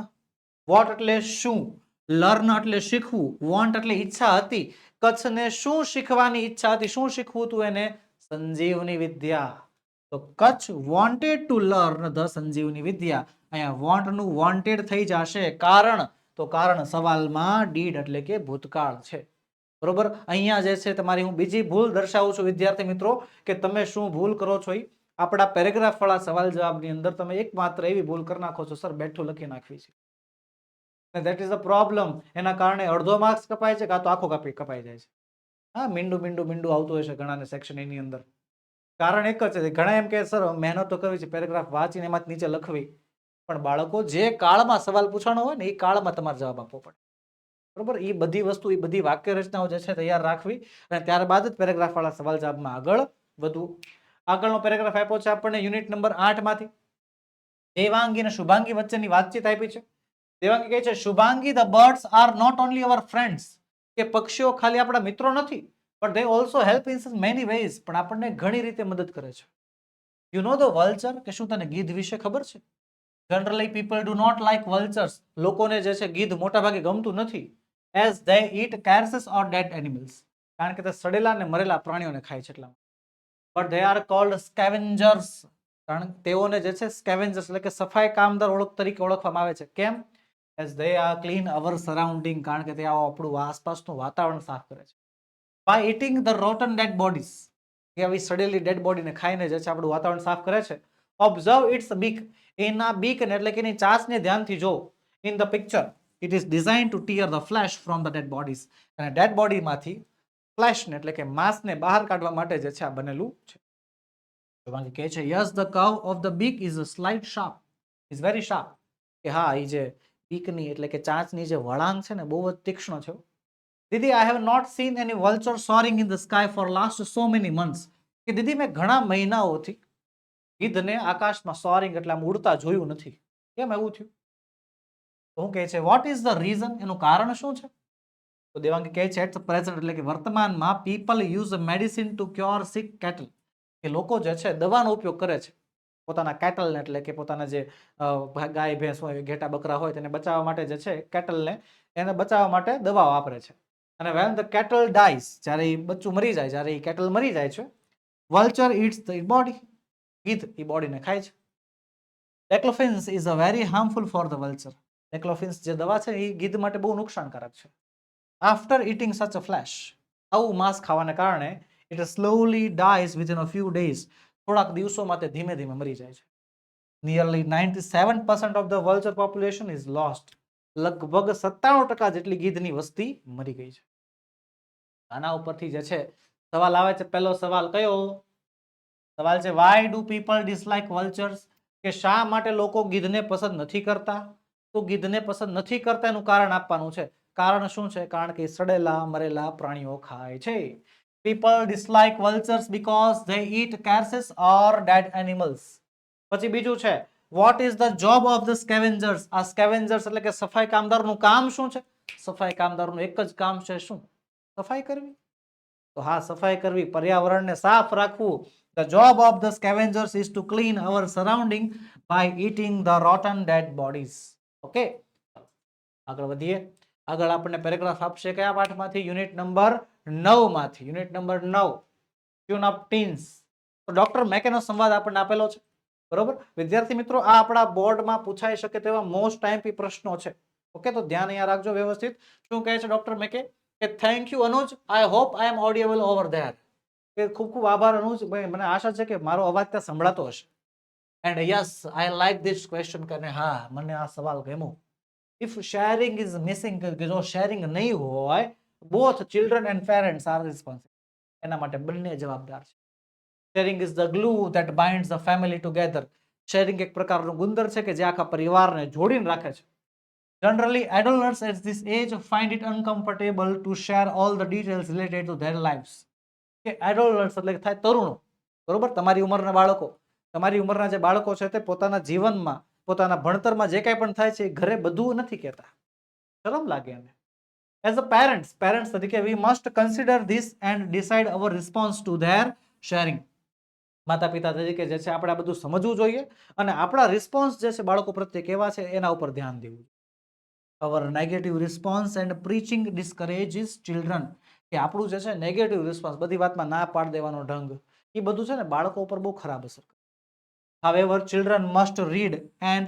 What એટલે શું, લર્ન એટલે શીખવું, વોન્ટ એટલે ઈચ્છા હતી. કચ્છને શું શીખવાની ઈચ્છા હતી, શું શીખવું હતું એને? સંજીવની વિદ્યા. તો Kacha wanted to learn the Sanjivani Vidya. અહીંયા વોન્ટ નું વોન્ટેડ થઈ જશે, કારણ તો કારણ સવાલમાં ડીડ એટલે કે ભૂતકાળ છે. બરોબર. અહીંયા જે છે તમારી હું બીજી ભૂલ દર્શાવું છું વિદ્યાર્થી મિત્રો, કે તમે શું ભૂલ કરો છો. આપણા પેરેગ્રાફ વાળા સવાલ જવાબની અંદર તમે એકમાત્ર એવી ભૂલ કરી નાખો છો, સર બેઠું લખી નાખવી છે. That is a problem. એના કારણે અડધો માર્ક્સ કપાય છે, કાં તો આખો કપાઈ જાય છે. હા, મીંડું મીંડું મીંડું આવતું હોય છે ઘણાને સેક્શન એની અંદર. કારણ એક જ છે, ઘણા એમ કે સર મહેનત તો કરવી છે, પેરેગ્રાફ વાંચીને એમાં નીચે લખવી. પણ બાળકો જે કાળમાં સવાલ પૂછવાનો હોય ને એ કાળમાં તમારે જવાબ આપવો પડે. બરોબર. એ બધી વસ્તુ, એ બધી વાક્ય રચનાઓ જે છે તૈયાર રાખવી, અને ત્યારબાદ જ પેરેગ્રાફ વાળા સવાલ જવાબમાં આગળ વધવું. આગળનો પેરેગ્રાફ આપ્યો છે આપણને યુનિટ નંબર 8 માંથી. દેવાંગી અને શુભાંગી વચ્ચેની વાતચીત આપી છે. દેવાંગી કહે છે Shubhangi, the birds are not only our friends. કે પક્ષીઓ ખાલી આપણા મિત્રો નથી, but they also help in many ways. પણ આપણને ઘણી રીતે મદદ કરે છે. You know the vulture. કે શું તને ગીધ વિશે ખબર છે? Generally people do not like vultures. લોકોને જે છે ગીધ મોટા ભાગે ગમતું નથી. As they eat carcasses or dead animals. કારણ કે તે સડેલા અને મરેલા પ્રાણીઓને ખાય છે એટલા. But they are called scavengers. કારણ તેઓને જે છે સ્કેવેન્જર્સ એટલે કે સફાઈ કામદાર તરીકે ઓળખવામાં આવે છે. કેમ? As they are clean our surrounding. કારણ કે તે આપણું આસપાસનું વાતાવરણ સાફ કરે છે. By eating the rotten dead bodies. કે આવી સડેલી ડેડ બોડીને ખાઈને જે છે આપણું વાતાવરણ સાફ કરે છે. ઓબ્ઝર્વ ઇટ્સ બીક. એના બીકને એટલે કે એની ચાંચને ધ્યાનથી જો. In the picture it is design to tear the flesh from the dead bodies. અને ડેડ બોડીમાંથી ફ્લેશને એટલે કે માંસને બહાર કાઢવા માટે જે છે આ બનેલું છે. કહે છે yes the curve of the beak is slight sharp. Is very sharp. કે હા, એ જે બીકની એટલે કે ચાંચની જે વળાંક છે ને બહુ જ તીક્ષ્ણ છે. દીદી, I have not seen any vulture soaring in the sky for last so many months. કે દીદી, મેં ઘણા મહિનાઓથી ગીધને આકાશમાં સોરિંગ એટલે આમ ઉડતા જોયું નથી. કેમ એવું થયું? શું કહે છે વોટ ઇઝ ધ રીઝન. એનું કારણ શું છે? તો દેવાંગી કહે છે એટ પ્રેઝન્ટ એટલે કે વર્તમાનમાં people use medicine to cure sick cattle. કે લોકો જે છે દવાનો ઉપયોગ કરે છે પોતાના કેટલને એટલે કે પોતાના જે ગાય ભેંસ હોય, ઘેટા બકરા હોય તેને બચાવવા માટે જે છે કેટલને એને બચાવવા માટે દવાઓ વાપરે છે. અને વેન ધ કેટલ ડાઈઝ, જ્યારે એ બચ્ચું મરી જાય, જ્યારે એ કેટલ મરી જાય છે, વલ્ચર ઇટ્સ ધ બોડી. ગીધ એ બોડીને ખાય છે. Diclofenac is a very harmful for the vulture. Diclofenac જે દવા છે એ ગીધ માટે બહુ નુકસાનકારક છે. આફ્ટર ઇટિંગ સચ અ ફ્લેશ. આવું માંસ ખાવાને કારણે it slowly dyes within a few days. થોડાક દિવસોમાં તે ધીમે ધીમે મરી જાય છે. Nearly 97% of the vulture population is lost. લગભગ 97% જેટલી ગીધની વસ્તી મરી ગઈ છે. આના ઉપરથી જે છે સવાલ આવે છે. પહેલો સવાલ કયો સવાલ છે? Why do people dislike vultures. કે શા માટે લોકો ગીધને પસંદ નથી કરતા? તો ગીધને પસંદ નથી કરતા એનું કારણ આપવાનું છે. કારણ શું છે? કારણ કે સડેલા મરેલા પ્રાણીઓ ખાય છે. People dislike vultures because they eat carcasses or dead animals. પછી બીજું છે what is the job of the scavengers. આ સ્કેવેન્જર્સ એટલે કે સફાઈ કામદારનું કામ શું છે? સફાઈ કામદારનું એક જ કામ છે, શું? સફાઈ કરવી. તો હા, સફાઈ કરવી, પર્યાવરણને સાફ રાખવું. The job of the scavengers is to clean our surrounding by eating the rotten dead bodies. Okay, આગળ વધીએ. આગળ આપણને પેરેગ્રાફ આપશે કયા પાઠમાંથી? યુનિટ નંબર 9 માંથી. Unit number 9 tune of teens. તો ડોક્ટર મેકેનો સંવાદ આપણને આપેલો છે. બરોબર વિદ્યાર્થી મિત્રો, આ આપણા બોર્ડમાં પૂછાઈ શકે તેવા મોસ્ટ ટાઈમપી પ્રશ્નો છે. ઓકે, તો ધ્યાન અહીંયા રાખજો વ્યવસ્થિત. શું કહે છે ડોક્ટર મેકે? કે thank you Anuj, I hope I am audible over there. કે ખૂબ ખૂબ આભાર અનુજ, મને આશા છે કે મારો અવાજ ત્યાં સંભળાતો હશે. And yes, I like this question. કે હા, મને આ સવાલ ગમ્યો. ઇફ શેરિંગ ઇઝ મિસિંગ, કે જો શેરિંગ નહીં હોય, both children and parents are responsible. એના માટે બંને જવાબદાર છે. Sharing is the glue that binds the family together. Sharing એક પ્રકારનું ગુંદર છે કે જે આખા પરિવારને જોડીને રાખે છે. Generally, adults at this age find it uncomfortable to share all the details related to their lives. કે adults એટલે થાય તરુણો. બરોબર, તમારી ઉંમરના બાળકો, તમારી ઉંમરના જે બાળકો છે તે પોતાના જીવનમાં, પોતાના ભણતરમાં જે કાંઈ પણ થાય છે એ ઘરે બધું નથી કહેતા. શરમ લાગે એને. As a parents તરીકે we must consider this and decide our response to their sharing. માતા પિતા તરીકે જે છે આપણે આ બધું સમજવું જોઈએ અને આપણા રિસ્પોન્સ જે છે બાળકો પ્રત્યે કેવા છે એના ઉપર ધ્યાન દેવું. અવર negative response and preaching ડિસ્કરેજીસ children, કે આપણું જે છે નેગેટિવ રિસ્પોન્સ, બધી વાતમાં ના પાડ દેવાનો ઢંગ, એ બધું છે ને બાળકો ઉપર બહુ ખરાબ અસર કરે. However, children must read and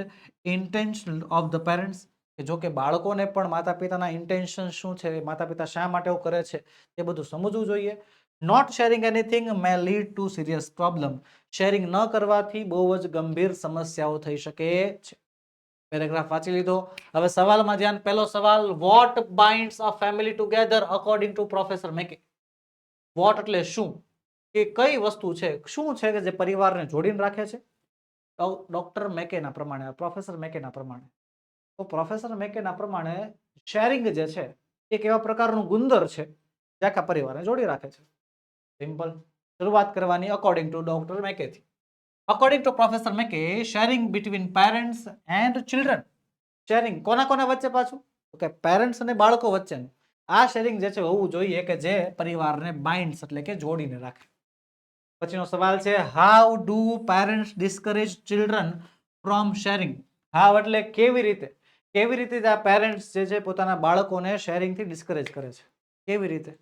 intention of the parents, કે જો કે બાળકોને પણ માતા પિતાના ઇન્ટેન્શન શું છે, માતા પિતા શા માટે એવું કરે છે એ બધું સમજવું જોઈએ. Not sharing anything may lead to serious problem, sharing ન કરવાથી બહુ જ ગંભીર સમસ્યાઓ થઈ શકે છે. પેરેગ્રાફ વાંચી લીધો. હવે સવાલમાં ધ્યાન. પહેલો સવાલ, what binds a family together according to professor Mackay. What એટલે શું, કે કઈ વસ્તુ છે, શું છે કે જે પરિવારને જોડીને રાખે છે. ડોક્ટર મેકેના પ્રમાણે, પ્રોફેસર મેકેના પ્રમાણે, તો પ્રોફેસર મેકેના પ્રમાણે શેરિંગ જે છે એક એવા પ્રકારનું ગુંદર છે જે આખા પરિવારને જોડી રાખે છે. સિમ્પલ. શરૂઆત કરવાની અકોર્ડિંગ ટુ ડોક્ટર મેકેથી. According to professor Mackay, sharing between parents and children. Sharing કોના કોના વચ્ચે પાછું, તો કે પેરેન્ટ્સ અને બાળકો વચ્ચેનું આ શેરિંગ જે છે હોવું જોઈએ કે જે પરિવારને બાઇન્ડ્સ એટલે કે જોડીને રાખે. પછીનો સવાલ છે, how do parents discourage children from sharing. How એટલે કેવી રીતે, કેવી રીતે આ પેરેન્ટ્સ જે છે પોતાના બાળકોને શેરિંગથી ડિસ્કરેજ કરે છે. કેવી રીતે,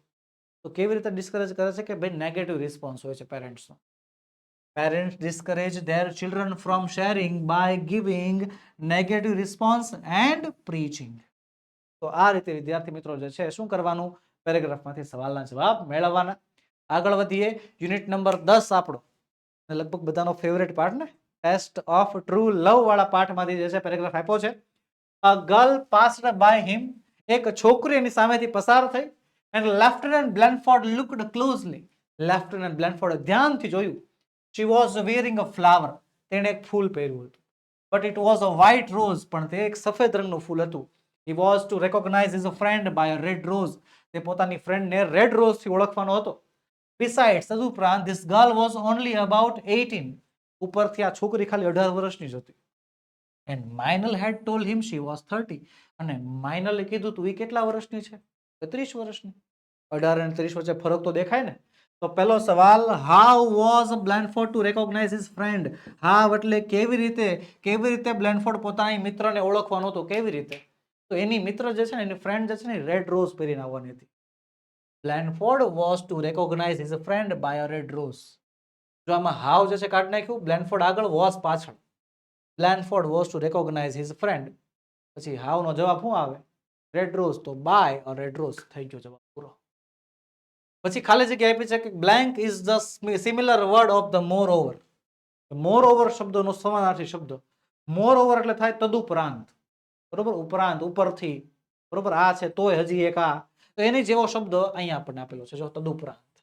તો કેવી રીતે ડિસ્કરેજ કરે છે કે ભાઈ નેગેટિવ રિસ્પોન્સ હોય છે પેરેન્ટ્સનો. Parents discourage their children from sharing by giving negative response and preaching. તો આ રીતે વિદ્યાર્થી મિત્રો જે છે શું કરવાનું, પેરેગ્રાફમાંથી સવાલના જવાબ મેળવવાના. આગળ વધીએ. યુનિટ નંબર 10 આપણો, લગભગ બધાનો ફેવરેટ પાર્ટ ને, ટેસ્ટ ઓફ ટ્રુ લવ વાળા પાઠમાંથી જે છે પેરેગ્રાફ આપ્યો છે. A girl passed by him, એક છોકરી એની સામેથી પસાર થઈ. And lieutenant Blanford looked closely, lieutenant બ્લેનફોર્ડે ધ્યાનથી જોયું. She was wearing a flower, તેણે એક ફૂલ પહેર્યું હતું. But it was a white rose, પણ તે એક સફેદ રંગનું ફૂલ હતું. He was to recognize his friend by a red rose, તે પોતાની ફ્રેન્ડને રેડ રોઝ થી ઓળખવાનો હતો. Besides, તદુપરાંત, this girl was only about 18, ઉપરથી આ છોકરી ખાલી 18 વર્ષની જ હતી. And Meinl had told him she was 30, અને માઇનલે કીધું તું એ કેટલા વર્ષની છે, 30 વર્ષની. 18 અને 30 વચ્ચે ફરક તો દેખાય ને. તો પહેલો સવાલ, how was Blanford to recognise his friend. How એટલે કેવી રીતે બ્લેનફોર્ડ પોતાની મિત્રને ઓળખવાનો હતો, કેવી રીતે, તો એની મિત્ર જે છે ને, એની ફ્રેન્ડ જે છે ને, રેડ રોઝ પહેરીને આવવાની હતી. Blanford was to recognise his friend by a red rose. જો આમાં હાઉ જે છે કાઢી નાખ્યું, બ્લેનફોર્ડ આગળ, વોઝ પાછળ. Blanford was to recognise his friend, પછી હાઉ નો જવાબ શું આવે, રેડ રોઝ, તો બાય અ રેડ રોઝ થઈ ગયો જવાબ પૂરો. પછી ખાલી જગ્યા આપી છે કે blank is the similar word of the more over. More over શબ્દનો સમાનાર્થી શબ્દ. મોર ઓવર એટલે થાય તદુપરાંત, બરોબર, ઉપરાંત, ઉપરથી, બરોબર. આ છે તોય હજી એક આ, તો એની જેવો શબ્દ અહીંયા આપણને આપેલો છે, જો તદુપરાંત.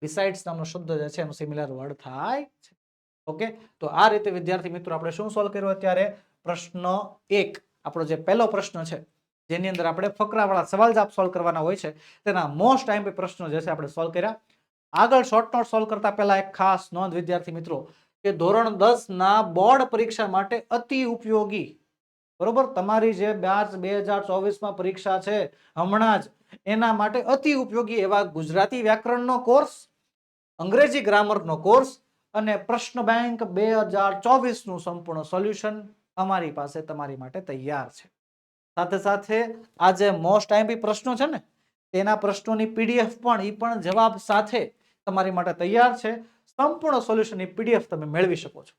બિસાઇડ્સ નામનો શબ્દ જે છે એનો સિમિલર વર્ડ થાય છે. ઓકે, તો આ રીતે વિદ્યાર્થી મિત્રો આપણે શું સોલ્વ કર્યું અત્યારે, પ્રશ્ન 1, આપણો જે પહેલો પ્રશ્ન છે જેની અંદર આપણે ફકરાવાળા સવાલ જવાબ સોલ્વ કરવાના હોય છે, તેના મોસ્ટ આઈએમપી પ્રશ્નો જે છે આપણે સોલ્વ કર્યા. આગળ શોર્ટ નોટ સોલ્વ કરતા પહેલા એક ખાસ નોંધ વિદ્યાર્થી મિત્રો, કે ધોરણ 10 ના બોર્ડ પરીક્ષા માટે અતિ ઉપયોગી, બરોબર, તમારી જે માર્ચ 2024 માં પરીક્ષા છે હમણાં જ, એના માટે અતિ ઉપયોગી એવા ગુજરાતી વ્યાકરણનો કોર્સ, અંગ્રેજી ગ્રામરનો કોર્સ અને પ્રશ્ન બેંક 2024 નું સંપૂર્ણ સોલ્યુશન અમારી પાસે તમારી માટે તૈયાર છે. સાથે સાથે આ જે મોસ્ટ આઈએમપી પ્રશ્નો છે ને, તેના પ્રશ્નોની પીડીએફ પણ, એ પણ જવાબ સાથે તમારી માટે તૈયાર છે. સંપૂર્ણ સોલ્યુશનની પીડીએફ તમે મેળવી શકો છો.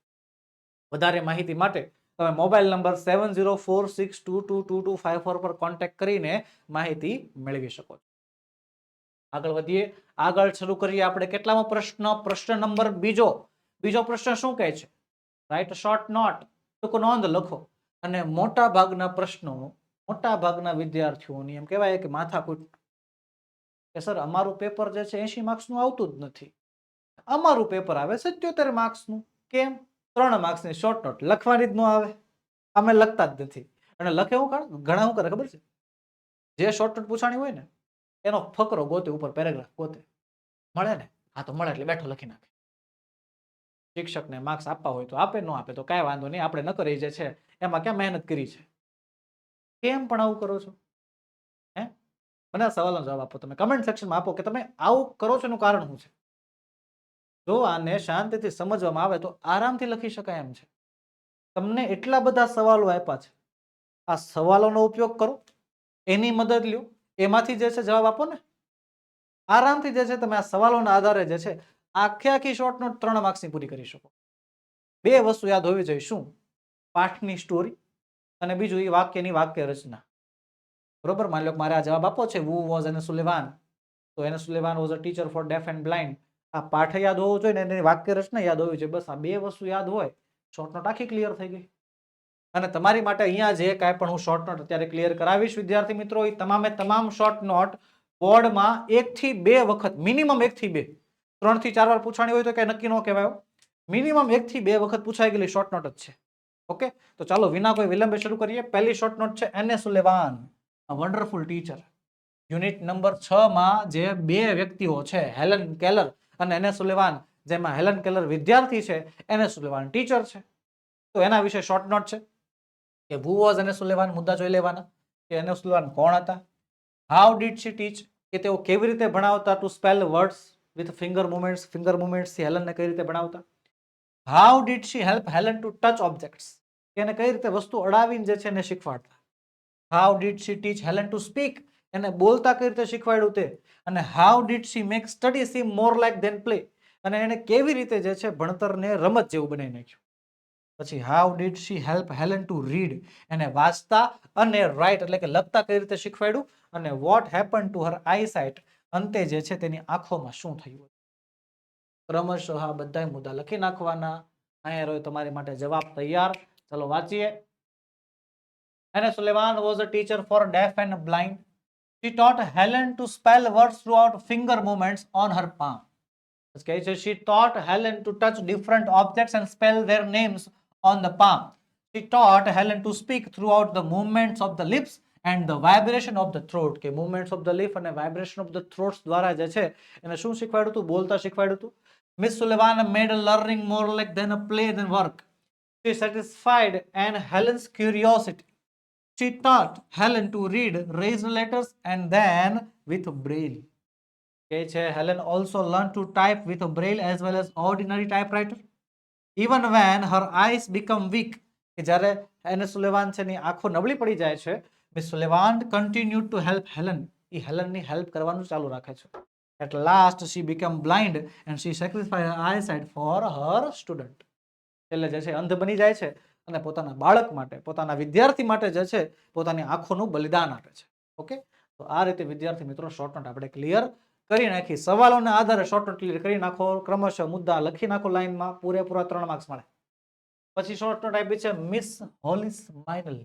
વધારે માહિતી માટે તમે મોબાઈલ નંબર 7046222254 પર કોન્ટેક્ટ કરીને માહિતી મેળવી શકો છો. આગળ વધીએ. આગળ શરૂ કરીએ આપણે કેટલામો પ્રશ્ન, પ્રશ્ન નંબર બીજો. બીજો પ્રશ્ન શું કહે છે, રાઇટ શોર્ટ નોટ, ટૂંક નોંધ લખો. અને મોટા ભાગના પ્રશ્નો, મોટા ભાગના વિદ્યાર્થીઓની એમ કહેવાય કે માથાકૂટ, કે સર અમારું પેપર જે છે 80 માર્ક્સનું આવતું જ નથી, અમારું પેપર આવે 77 માર્ક્સનું. કેમ? 3 માર્ક્સની શોર્ટ નોટ લખવાની જ ન આવે, અમે લખતા જ નથી. અને લખે હું કાઢ, ઘણા શું કરે ખબર છે, જે શોર્ટ નોટ પૂછાણી હોય ને એનો ફકરો ગોતે, ઉપર પેરેગ્રાફ ગોતે, મળે ને, હા તો મળે એટલે બેઠો લખી નાખે. શિક્ષકને માર્ક્સ આપવા હોય તો આપે, ન આપે તો કાંઈ વાંધો નહીં, આપણે ન કરી જે છે એમાં ક્યાં મહેનત કરી છે. કેમ પણ આવું કરો છો? હે, મને આ સવાલનો જવાબ આપો. તમે કમેન્ટ સેક્શનમાં આપો કે તમે આવું કરો છો એનું કારણ શું છે. જો આને શાંતિથી સમજવામાં આવે તો આરામથી લખી શકાય એમ છે. તમને એટલા બધા સવાલો આપ્યા છે, આ સવાલોનો ઉપયોગ કરો, એની મદદ લ્યો, એમાંથી જે છે જવાબ આપો ને. આરામથી જે છે તમે આ સવાલોના આધારે જે છે આખી શોર્ટ નોટ 3 માર્ક્સની પૂરી કરી શકો. બે વસ્તુ યાદ હોવી જોઈએ. શું? પાઠની સ્ટોરી અને બીજું એ વાક્યની વાક્ય રચના. બરોબર? માની લો કે મારે આ જવાબ આપવો છે, who was Aeneas Sullivan, તો Aeneas Sullivan was a teacher for deaf and blind. આ પાઠ યાદ હોવો જોઈએ ને એની વાક્ય રચના યાદ હોવી જોઈએ. બસ આ બે વસ્તુ યાદ હોય, શોર્ટ નોટ આખી ક્લિયર થઈ ગઈ. અને તમારી માટે અહીંયા જે કાંઈ પણ હું શોર્ટ નોટ અત્યારે ક્લિયર કરાવીશ વિદ્યાર્થી મિત્રો, એ તમામે તમામ શોર્ટ નોટ બોર્ડમાં 1 થી 2 વખત, મિનિમમ 1 થી 2, 3 થી 4 વાર પૂછાણી હોય તો કઈ નક્કી ન કહેવાય. મિનિમમ 1 થી 2 વખત પૂછાઈ ગયેલી શોર્ટ નોટ જ છે. ઓકે, તો ચાલો વિના કોઈ વિલંબે શરૂ કરીએ. પહેલી શોર્ટ નોટ છે Aeneas Sullivan, a wonderful teacher. Unit number 6 માં જે બે વ્યક્તિઓ છે, હેલન કેલર અને Aeneas Sullivan, જેમાં હેલન કેલર વિદ્યાર્થી છે, Aeneas Sullivan ટીચર છે. તો એના વિશે શોર્ટ નોટ છે કે who was Aeneas Sullivan, મુદ્દા જોઈ લેવાના કે Aeneas Sullivan કોણ હતા. how did she teach, કે તેઓ કેવી રીતે ભણાવતા, to spell words with finger movements થી હેલનને કઈ રીતે ભણાવતા. how did she help Helen to touch objects, કે એને કઈ રીતે વસ્તુ અડાવીને જે છે એને શીખવાડતા. how did she teach Helen to speak, એને બોલતા કઈ રીતે શીખવાડ્યું તે. અને how did she make study seem more like than play, અને એને કેવી રીતે જે છે ભણતરને રમત જેવું બનાવી નાખ્યું. પછી how did she help Helen to read, એને વાંચતા અને write એટલે કે લખતા કઈ રીતે શીખવાડ્યું. અને what happened to her eyesight, અંતે જે છે તેની આંખોમાં શું થયું. ક્રમશઃ આ બધા મુદ્દા લખી નાખવાના. અહીંયા રહ્યો તમારી માટે જવાબ તૈયાર. ચલો વાંચીએ. Aeneas Sullivan was a teacher for deaf and blind. She taught Helen to spell words throughout finger movements on her palm. Okay, so she taught Helen to touch different objects and spell their names on the palm. She taught Helen to speak throughout the movements of the lips and the vibration of the throat. કે movements of the lip અને vibration of the throats દ્વારા જે છે એને શું શીખવાડ્યું હતું? બોલતા શીખવાડ્યું હતું. Miss Sullivan made learning more like than a play than work. She satisfied and Helen's curiosity. She taught Helen to read raised letters and then with braille. Helen also learned to type with a braille as well as ordinary typewriter. Even when her eyes become weak, કે જ્યારે Aeneas Sullivan છે ની આંખો નબળી પડી જાય છે, Miss Sullivan continued to help Helen. એ હેલનની હેલ્પ કરવાનું ચાલુ રાખે છે. At last she became blind and she sacrificed her eyesight for her student. એટલે જે છે અંધ બની જાય છે અને પોતાના બાળક માટે, પોતાના વિદ્યાર્થી માટે જે છે પોતાની આંખોનું બલિદાન આપે છે. ઓકે, તો આ રીતે વિદ્યાર્થી મિત્રો શોર્ટ નોટ આપણે ક્લિયર કરી નાખી. સવાલોના આધારે શોર્ટ નોટ ક્લિયર કરી નાખો. ક્રમશઃ મુદ્દા લખી નાખો લાઈનમાં, પૂરેપૂરા 3 માર્ક્સ મળે. પછી શોર્ટ નોટ આપી છે miss Hollis Meynell.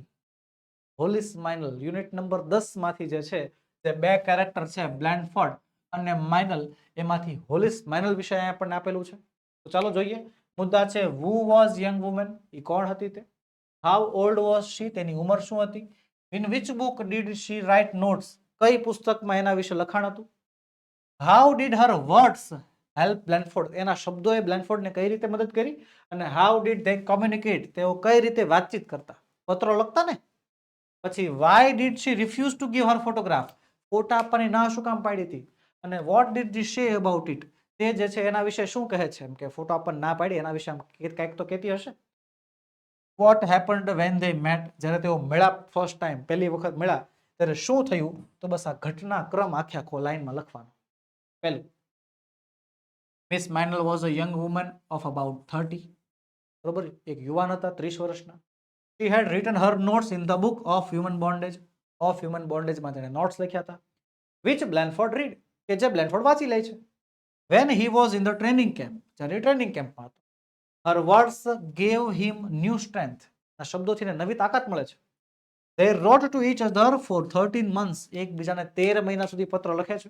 Hollis Meynell unit number 10 માંથી જે છે જે બે કેરેક્ટર છે બ્લેન્ડફોર્ડ અને માઇનલ, એમાંથી હોલિસ માઇનલ વિશે આપણને આપેલું છે. તો ચાલો જોઈએ. મુદ્દા છે who was young woman, એ કોણ હતી તે. how old was she, તેની ઉંમર શું હતી. in which book did she write notes, કઈ પુસ્તકમાં એના વિશે લખાણ હતું. how did her words help Blandford, એના શબ્દોએ બ્લેન્ડફોર્ડને કઈ રીતે મદદ કરી. અને how did they communicate, તેઓ કઈ રીતે વાતચીત કરતા, પત્રો લખતા ને. પછી why did she refuse to give her photograph, ફોટા આપવાની ના શું કામ પાડી હતી. અને what did she say about it, તે જે છે એના વિશે શું કહે છે, એમ કે ફોટો આપણને ના પાડી એના વિશે કંઈક તો કહેતી હશે. what happened when they met, જ્યારે તેઓ મળ્યા ફર્સ્ટ ટાઈમ, પહેલી વખત મળ્યા ત્યારે શું થયું. તો બસ આ ઘટનાક્રમ આખો લાઈનમાં લખવાનો. પહેલું, miss માઇનલ was a young woman of about 30. બરોબર, એક યુવાન હતા 30 વર્ષના. she had written her notes in the book of human bondage. of human bondage માં તેણે નોટ્સ લખ્યા હતા. which Blandford read, કે જે બ્લેન્ડફોર્ડ વાંચી લે છે. when he was in the training camp, જ્યારે ટ્રેનિંગ કેમ્પમાં હતો. her words gave him new strength, આ શબ્દોથી નવી તાકાત મળે છે. they wrote to each other for 13 months, એકબીજાને 13 મહિના સુધી પત્ર લખે છે.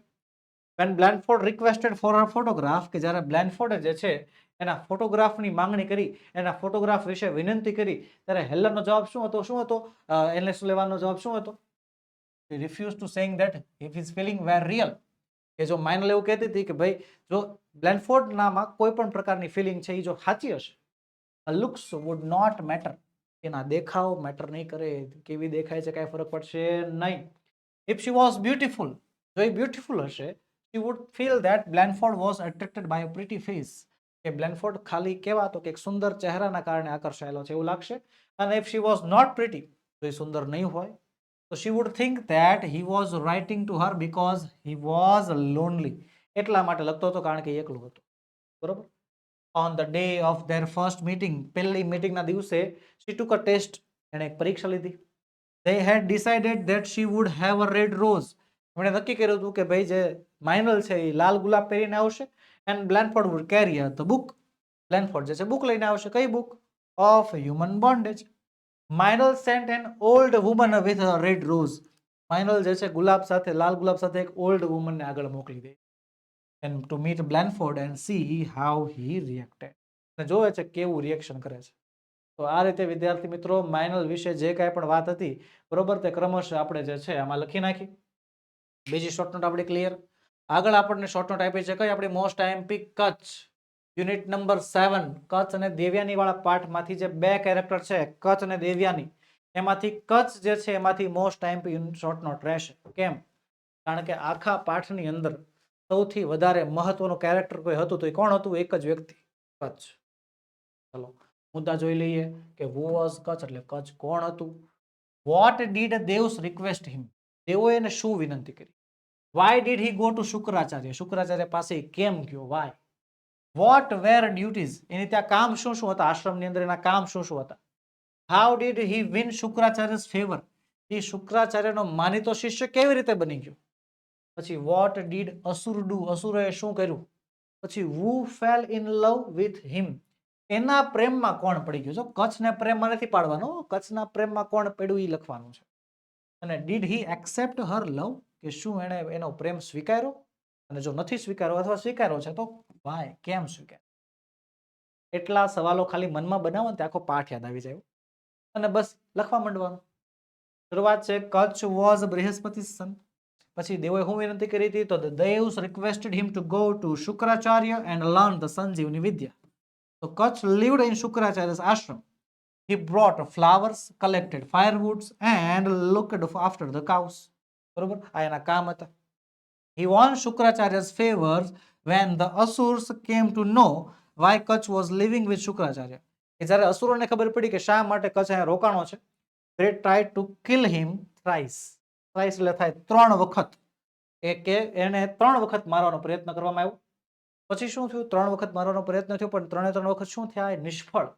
when Blandford requested for her photograph, કે જ્યારે બ્લેન્ડફોર્ડે જે છે એના ફોટોગ્રાફની માંગણી કરી, એના ફોટોગ્રાફ વિશે વિનંતી કરી, ત્યારે હેલનનો જવાબ શું હતો. Aeneas Sullivanનો જવાબ શું હતો. he refused to saying that if his feeling were real, કે જો માઇનલ એવું કહેતી હતી કે ભાઈ જો બ્લેન્ડફોર્ડ નામાં કોઈ પણ પ્રકારની ફિલિંગ છે એ જો સાચી હશે, લુક્સ વુડ નોટ મેટર, એના દેખાવ મેટર નહીં કરે, કેવી દેખાય છે કાંઈ ફરક પડશે નહીં. if she was beautiful, જો એ બ્યુટીફુલ હશે, she would feel that Blandford was attracted by a pretty face, કે બ્લેનફોર્ડ ખાલી કેવા તો કે એક સુંદર ચહેરાના કારણે આકર્ષાયેલો છે એવું લાગશે, અને if she was not pretty, તો એ સુંદર નહીં હોય, તો she would think that he was writing to her because he was lonely, એટલા માટે લખતો હતો કારણ કે એકલો હતો. બરોબર. On the day of their first meeting, પહેલી મીટિંગના દિવસે શી ટુક અ ટેસ્ટ, એણે એક પરીક્ષા લીધી. They had decided that she would have a red rose. એમણે નક્કી કર્યું હતું કે ભાઈ જે માઇનલ છે એ લાલ ગુલાબ પહેરીને આવશે, and Blanford would carry the book. Blanford જે છે બુક લઈને આવશે. કઈ book? Of Human Bondage. માઇનલ sent an old woman with a red rose. માઇનલ જે છે ગુલાબ સાથે, લાલ ગુલાબ સાથે એક ઓલ્ડ વુમન ને આગળ મોકલી દે. And to meet Blanford and see how he reacted. અને જોવે છે કેવું રિએક્શન કરે છે. તો આ રીતે વિદ્યાર્થી મિત્રો માઇનલ વિશે જે કાંઈ પણ વાત હતી, બરોબર, તે ક્રમશઃ આપણે જે છે આમાં લખી નાખી. બીજી શોર્ટ નોટ આપણી ક્લિયર. આગળ આપણને શોર્ટ નોટ આપી છે કઈ આપણી most IMP Kutch, unit number 7, Kutch અને દેવ્યાની વાળા પાઠમાંથી જે બે કેરેક્ટર છે કચ્છ અને દેવ્યાની, એમાંથી કચ્છ જે છે એમાંથી મોસ્ટ આઈએમપી શોર્ટ નોટ રહેશે. કેમ? કારણ કે આખા પાઠની અંદર સૌથી વધારે મહત્વનું કેરેક્ટર કોઈ હતું તો એ કોણ હતું? એક જ વ્યક્તિ, કચ્છ. ચલો મુદ્દા જોઈ લઈએ કે who was કચ્છ એટલે કચ્છ કોણ હતું. What did Deus request him? દેવોએ એને શું વિનંતી કરી? Why did he go to Shukracharya? Shukracharya પાસે કેમ ગયો? Why? What were duties? એની ત્યાં કામ શું શું હતા? આશ્રમની અંદર એના કામ શું શું હતા? How did he win શુક્રાચાર્ય's favor? એ શુક્રાચાર્યનો માનીતો શિષ્ય કેવી રીતે બની ગયો? પછી what did અસુર do? અસુરોએ શું કર્યું? પછી who fell in love with him? એના પ્રેમમાં કોણ પડી ગયું? જો કચ્છને પ્રેમમાં નથી પાડવાનો, કચ્છના પ્રેમમાં કોણ પડ્યું એ લખવાનું છે. અને ડીડ હી એક્સેપ્ટ હર લવ? કે શું એણે એનો પ્રેમ સ્વીકાર્યો? અને જો નથી સ્વીકાર્યો અથવા સ્વીકાર્યો છે તો વાય, કેમ સ્વીકાર્યો? એટલા સવાલો ખાલી મનમાં બનાવો ને આખો પાઠ યાદ આવી જાય અને બસ લખવા માંડવાનું. શરૂઆત છે કચ્છ વોઝ બૃહસ્પતિ સન. પછી દેવોએ શું વિનંતી કરી હતી? તો the Deus requested him to go to Shukracharya and learn the Sanjeevani Vidya. So Kutch lived in Shukracharya's ashram. He brought flowers, collected firewoods, and looked after the cows. બરોબર, આ એના કામ હતા. He won Shukracharya's favors when the Asurs came to know why Kutch was living with Shukracharya. કે જ્યારે અસુરોને ખબર પડી કે શા માટે કચ્છ અહીંયા રોકાણો છે, they tried to kill him thrice. Thrice એટલે થાય 3 વખત. કે એને 3 વખત મારવાનો પ્રયત્ન કરવામાં આવ્યો. પછી શું થયું? 3 વખત મારવાનો પ્રયત્ન થયો પણ 3 વખત શું થયા? નિષ્ફળ.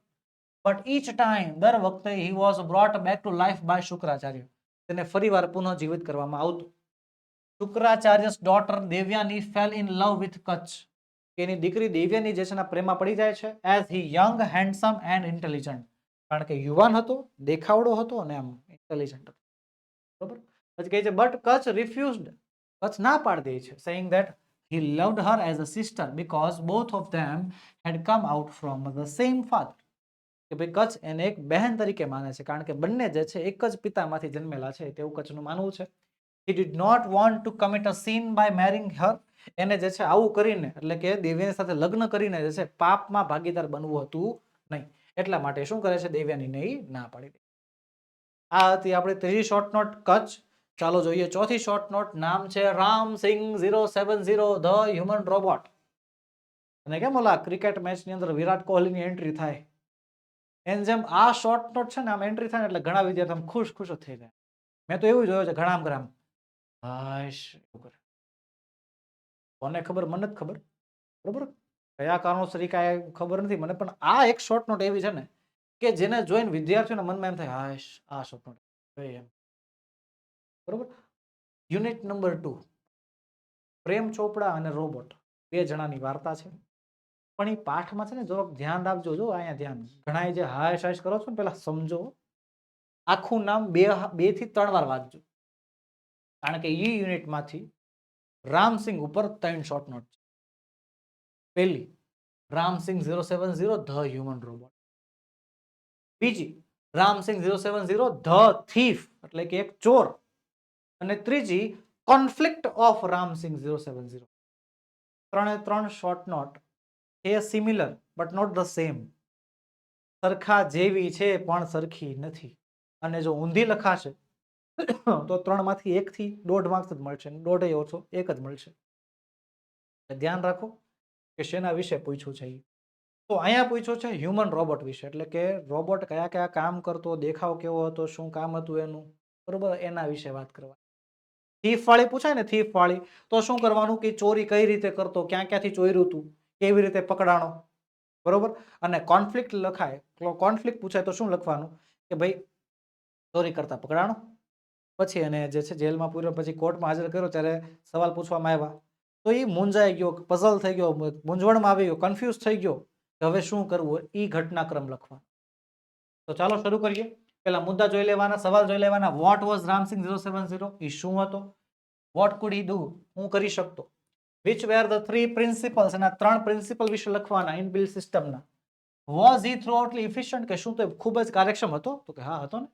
બટ ઈચ ટાઈમ, દર વખતે he was brought back to life by Shukracharya. તેને ફરીવાર પુનઃજીવિત કરવામાં આવતું. Shukracharya's daughter Devyani fell in love with Kach. એની દીકરી દેવ્યાની જે છે પ્રેમમાં પડી જાય છે. As he young, handsome and intelligent. કારણ કે યુવાન હતો, દેખાવડો હતો અને આમ ઇન્ટેલિજન્ટ હતો. બરોબર. પછી કહે છે બટ કચ્છ રિફ્યુઝડ. કચ્છ ના પાડી દે છે, saying that he loved her as a sister because both of them had come out from the same father. કે ભાઈ કચ્છ એને એક બહેન તરીકે માને છે કારણ કે બંને જે છે એક જ પિતામાંથી જન્મેલા છે, તેવું કચ્છનું માનવું છે. He did not want to commit a sin by marrying her. એને જે છે આવું કરીને એટલે કે દેવ્યાની સાથે લગ્ન કરીને જે છે પાપમાં ભાગીદાર બનવું હતું નહીં. એટલા માટે શું કરે છે? દેવ્યાનીને ના પાડી દે. આ હતી આપણી ત્રીજી શોર્ટ નોટ કચ્છ. ચાલો જોઈએ ચોથી શોર્ટ નોટ. નામ છે રામસિંગ 070 ધ હ્યુમન રોબોટ. અને કેમ ઓલા ક્રિકેટ મેચની અંદર વિરાટ કોહલીની એન્ટ્રી થાય એમ જેમ આ શોર્ટ નોટ છે ને આમ એન્ટ્રી થાય એટલે ઘણા વિદ્યાર્થીઓ ખુશ ખુશ થઈ જાય. મેં તો એવું જોયું છે ઘણા ગ્રામ હાશ કરે. કોને ખબર? મને જ ખબર. બરોબર, કયા કારણોસર કાંઈ ખબર નથી મને, પણ આ એક શોર્ટ નોટ એવી છે ને કે જેને જોઈને વિદ્યાર્થીઓના મનમાં એમ થાય હાશ આ શોર્ટ નોટ એમ. બરોબર. યુનિટ નંબર 2, પ્રેમ ચોપડા અને રોબોટ, 2 જણાની વાર્તા છે. પણ એ પાઠમાં છે ને જરાક ધ્યાન રાખજો. જો અહીંયા ધ્યાન, ઘણા જે હાશ હાશ કરો છો ને પેલા સમજો. આખું નામ 2 થી 3 વાર વાંચજો કારણ કે ઈ યુનિટમાંથી રામસિંગ ઉપર 3 શોર્ટ નોટ છે. પહેલી રામસિંગ 070 ધ હ્યુમન રોબોટ. બીજી રામસિંગ 070 ધ થીફ એટલે કે એક ચોર. અને ત્રીજી conflict of Ramsingh 070. 3 short note a similar but not the same. સરખા જેવી છે પણ સરખી નથી. અને જો ઊંધી લખાશે તો 3 માંથી 1 થી 1.5 માર્ક્સ જ મળશે, 1.5 ઓછો 1 જ મળશે. ધ્યાન રાખો કે શેના વિશે પૂછ્યું છે. તો અહીંયા પૂછ્યો છે હ્યુમન રોબોટ વિશે, એટલે કે રોબોટ કયા કયા કામ કરતો, દેખાવ કેવો હતો, શું કામ હતું એનું, બરોબર, એના વિશે વાત કરવા. થીફ વાળી પૂછાય ને, થીફ વાળી, તો શું કરવાનું કે ચોરી કઈ રીતે કરતો, ક્યાં ક્યાંથી ચોર્યું હતું, કેવી રીતે પકડાણો, બરોબર. અને કોન્ફ્લિક્ટ લખાય, કોન્ફ્લિક્ટ પૂછાય તો શું લખવાનું કે ભાઈ ચોરી કરતા પકડાણો, પછી એને જે છે જેલમાં પૂર્યો, પછી કોર્ટમાં હાજર કર્યો ત્યારે સવાલ પૂછવામાં આવ્યા તો એ મૂંઝાઈ ગયો, પઝલ થઈ ગયો, મૂંઝવણમાં આવી ગયો, કન્ફ્યુઝ થઈ ગયો કે હવે શું કરવું, એ ઘટનાક્રમ લખવાનો. તો ચાલો શરૂ કરીએ. પેલા મુદ્દા જોઈ લેવાના, સવાલ જોઈ લેવાના. What was Ram Singh 070? એ શું હતો? What could he do? હું કરી શકતો. Which were the three principles? એના ત્રણ પ્રિન્સિપલ વિશે લખવાના ઇનબિલ્ટ સિસ્ટમના. Was he throughoutly efficient? કે શું તે ખૂબ જ કાર્યક્ષમ હતો? તો કે હા હતો ને.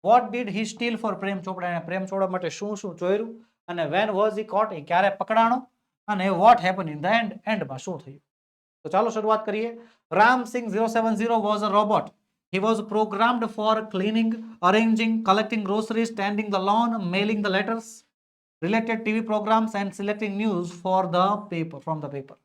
What did he steal for Prem Chopra? એને પ્રેમ ચોપડા માટે શું શું ચોર્યું? અને વેન વોઝ હી કોટ? એ ક્યારે પકડાણો? અને what happen in the and? એન્ડમાં શું થયું? તો ચાલો શરૂઆત કરીએ. Ram Singh 070 was a robot. He was programmed for cleaning, arranging, collecting groceries, tending the lawn, mailing the letters, related TV programs, and selecting news for the paper from the paper.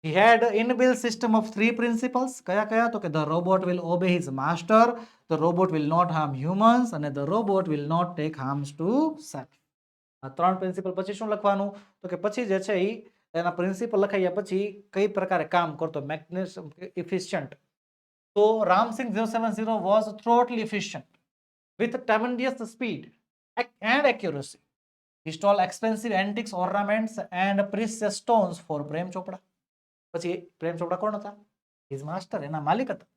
He had an inbuilt system of three principles. કયા કયા? તો કે the robot will obey his master, the robot will not harm humans, and the robot will not take harms to self. આ ત્રણ principal પછી શું લખવાનું? તો કે પછી જે છે એના પ્રિન્સિપલ લખાયા પછી કઈ પ્રકારે કામ કરતો, magnetism efficient. So Ramsing 070 was thoroughly efficient with tremendous speed and accuracy. He stole expensive antiques, ornaments, and precious stones for Prem Chopra. પછી પ્રેમ ચોપડા કોણ હતા? His master, એના માલિક હતા.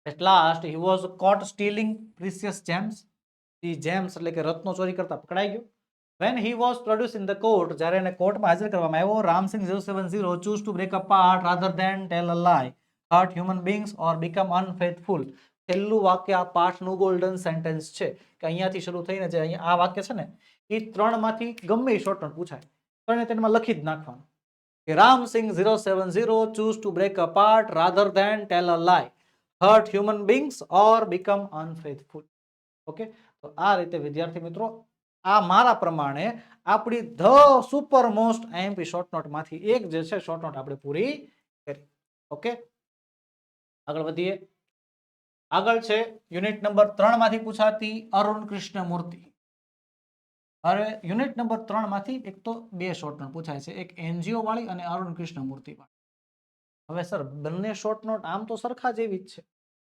At last he was caught stealing precious gems. The gems એટલે કે રત્નો ચોરી કરતા પકડાઈ ગયો. When he was produced in the court, જ્યારે એને કોર્ટમાં હાજર કરવામાં આવ્યો, Ramsing 070 choose to break apart rather than tell a lie, hurt human beings or become unfaithful. છેલ્લું વાક્ય આ પાઠનું ગોલ્ડન સેન્ટેન્સ છે કે અહીંયાથી શરૂ થઈને જે અહીંયા આ વાક્ય છે ને એ ત્રણમાંથી ગમે એ શોર્ટ નોટ પૂછાય તો તેમાં લખી જ નાખવાનું કે Ramsing 070 choose to break apart rather than tell a lie, hurt human beings or become unfaithful. Okay, તો આ રીતે વિદ્યાર્થી મિત્રો આ મારા પ્રમાણે આપણી the super most IMP short note માંથી એક જે છે શોર્ટ નોટ આપણે પૂરી કરી. ઓકે, આગળ વધીએ. આગળ છે યુનિટ નંબર 3 માંથી પૂછાતી અરુણ કૃષ્ણ મૂર્તિ. હવે યુનિટ નંબર 3 માંથી એક તો બે શોર્ટ નોટ પૂછાય છે, એક એનજીઓ વાળી અને અરુણ કૃષ્ણ મૂર્તિ વાળી. હવે સર બંને શોર્ટ નોટ આમ તો સરખા જેવી જ છે,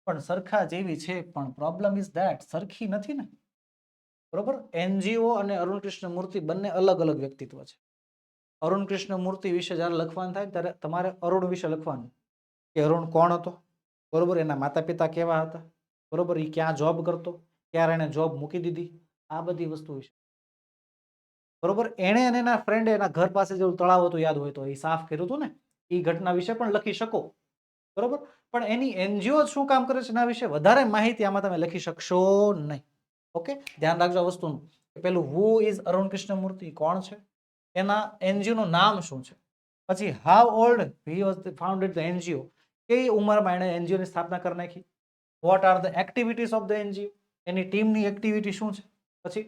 પણ સરખા જેવી છે પણ પ્રોબ્લેમ ઇઝ ધેટ સરખી નથી ને, બરોબર. એનજીઓ અને અરુણ કૃષ્ણ મૂર્તિ બંને અલગ અલગ વ્યક્તિત્વ છે. અરુણ કૃષ્ણ મૂર્તિ વિશે જ્યારે લખવાનું થાય ત્યારે તમારે અરુણ વિશે લખવાનું કે અરુણ કોણ હતો, બરોબર, એના માતા પિતા કેવા હતા, બરોબર, એ ક્યાં જોબ કરતો, ક્યારે એને જોબ મૂકી દીધી, આ બધી વસ્તુ વિશે, બરોબર. એને અને એના ફ્રેન્ડે એના ઘર પાસે જેવું તળાવ હતું યાદ હોય તો એ સાફ કર્યું હતું ને, એ ઘટના વિશે પણ લખી શકો, બરોબર. પણ એની એનજીઓ શું કામ કરે છે એના વિશે વધારે માહિતી આમાં તમે લખી શકશો નહીં. ઓકે, ધ્યાન રાખજો આ વસ્તુનું. પેલું હુ ઇઝ અરુણ કૃષ્ણ મૂર્તિ, કોણ છે, એના એનજીઓ નું નામ શું છે, પછી how old he was founded the NGO, કઈ ઉંમરમાં એણે એનજીઓ ની સ્થાપના કરી નાખી, what are the activities of the NGO, એની ટીમની એક્ટિવિટી શું છે, પછી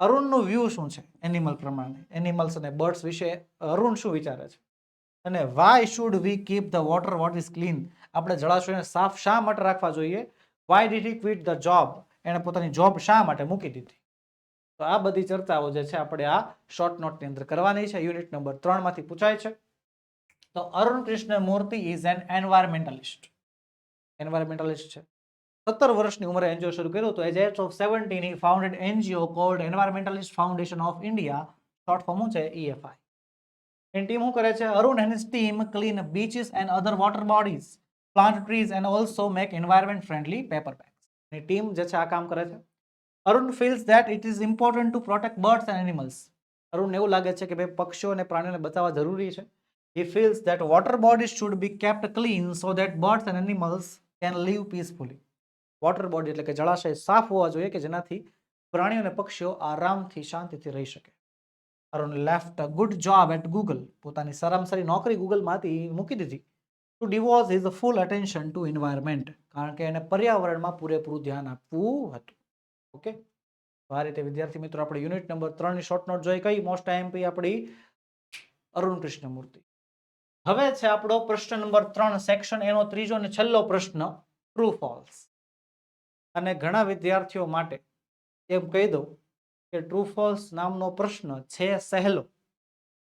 અરુણનું વ્યૂ શું છે એનિમલ પ્રમાણે, એનિમલ્સ અને બર્ડ્સ વિશે અરુણ શું વિચારે છે, અને why should we keep the water what is clean, આપણે જળાશયોને સાફ શા માટે રાખવા જોઈએ, why did he quit the job, એણે પોતાની જોબ શા માટે મૂકી દીધી. તો આ બધી ચર્ચાઓ જે છે આપણે આ શોર્ટ નોટની અંદર કરવાની છે. યુનિટ નંબર 3 માંથી પૂછાય છે. તો અરુણ કૃષ્ણ મૂર્તિ ઇઝ એન એન્વાયરમેન્ટલિસ્ટ, એન્વાયરમેન્ટલિસ્ટ છે. 17 વર્ષની ઉંમરે એનજીઓ શરૂ કર્યું તો age age of 17 he founded NGO called Environmentalist Foundation of India, short form છે EFI. એની ટીમ શું કરે છે, Arun and his team clean beaches and other water bodies, plant trees and also make environment friendly paper bags. Any team જે છે આ કામ કરે છે. Arun feels that it is important to protect birds and animals. અરુણને એવું લાગે છે કે ભાઈ પક્ષીઓ અને પ્રાણીઓને બચાવવા જરૂરી છે. He feels that water bodies should be kept clean so that birds and animals can live peacefully. Water body એટલે કે જળાશય સાફ હોવા જોઈએ કે જેનાથી પ્રાણીઓ અને પક્ષીઓ આરામથી શાંતિથી રહી શકે. Arun left a good job at Google, પોતાની સારામાં સારી નોકરી ગૂગલમાંથી મૂકી દીધી, to devote his full attention to environment, કારણ કે એને પર્યાવરણમાં પૂરેપૂરું ધ્યાન આપવું હતું. ઓકે, તો આ રીતે વિદ્યાર્થી મિત્રો આપણે યુનિટ નંબર 3 ની શોર્ટ નોટ જોઈ. કઈ મોસ્ટ આઈએમપી આપણી અરુણ કૃષ્ણ મૂર્તિ. હવે છે આપણો પ્રશ્ન નંબર 3 સેક્શન એનો ત્રીજો અને છેલ્લો પ્રશ્ન ટ્રુ ફોલ્સ. અને ઘણા વિદ્યાર્થીઓ માટે એમ કહી દઉં કે ટ્રુ ફોલ્સ નામનો પ્રશ્ન છે સહેલો,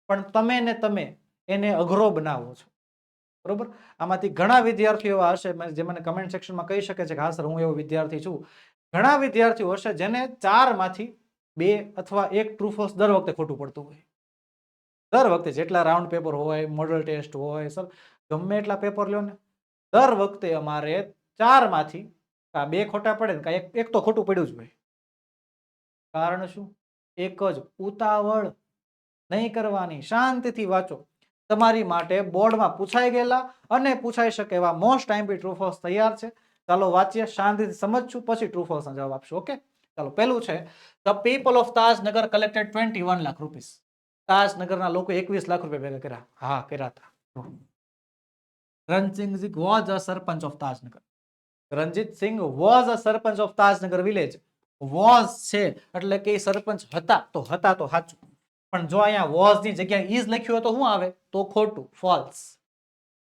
પણ તમે એને અઘરો બનાવો છો. બરોબર, આમાંથી ઘણા વિદ્યાર્થીઓ એવા હશે જે મને કમેન્ટ સેક્શનમાં કહી શકે છે કે હા સર હું એવો વિદ્યાર્થી છું. ઘણા વિદ્યાર્થીઓ હશે જેને 4 માંથી 2 અથવા 1 ટ્રુ ફોલ્સ દર વખતે ખોટું પડતું હોય. દર વખતે જેટલા રાઉન્ડ પેપર હોય, મોડલ ટેસ્ટ હોય, સર ગમે એટલા પેપર લ્યો ને, દર વખતે અમારે 4 માંથી કાં 2 ખોટા પડે ને કાં એક તો ખોટું પડ્યું જ હોય. કારણ શું? એક જ, ઉતાવળ નહીં કરવાની, શાંતિથી વાંચો. તમારી માટે બોર્ડમાં પૂછાઈ ગયેલા અને પૂછાઈ શકે એવા મોસ્ટ આઈએમપી ટ્રુ ફોલ્સ તૈયાર છે. ચાલો વાંચીએ, શાંતિથી સમજશું, પછી ટ્રુ ફોલ્સના જવાબ આપશું. ઓકે, ચાલો પહેલું છે the people of Tajnagar collected 21 lakh rupees. તાજનગરના લોકો 21 લાખ રૂપિયા ભેગા કર્યા. હા, કર્યા હતા. Ranjitsinh was a sarpanch of Tajnagar. Ranjitsinh was a sarpanch of Tajnagar village. Was છે એટલે કે સરપંચ હતા તો સાચું, પણ જો અહીંયા વોઝ ની જગ્યાએ ઇઝ લખ્યું હોય તો શું આવે? તો ખોટું, ફોલ્સ.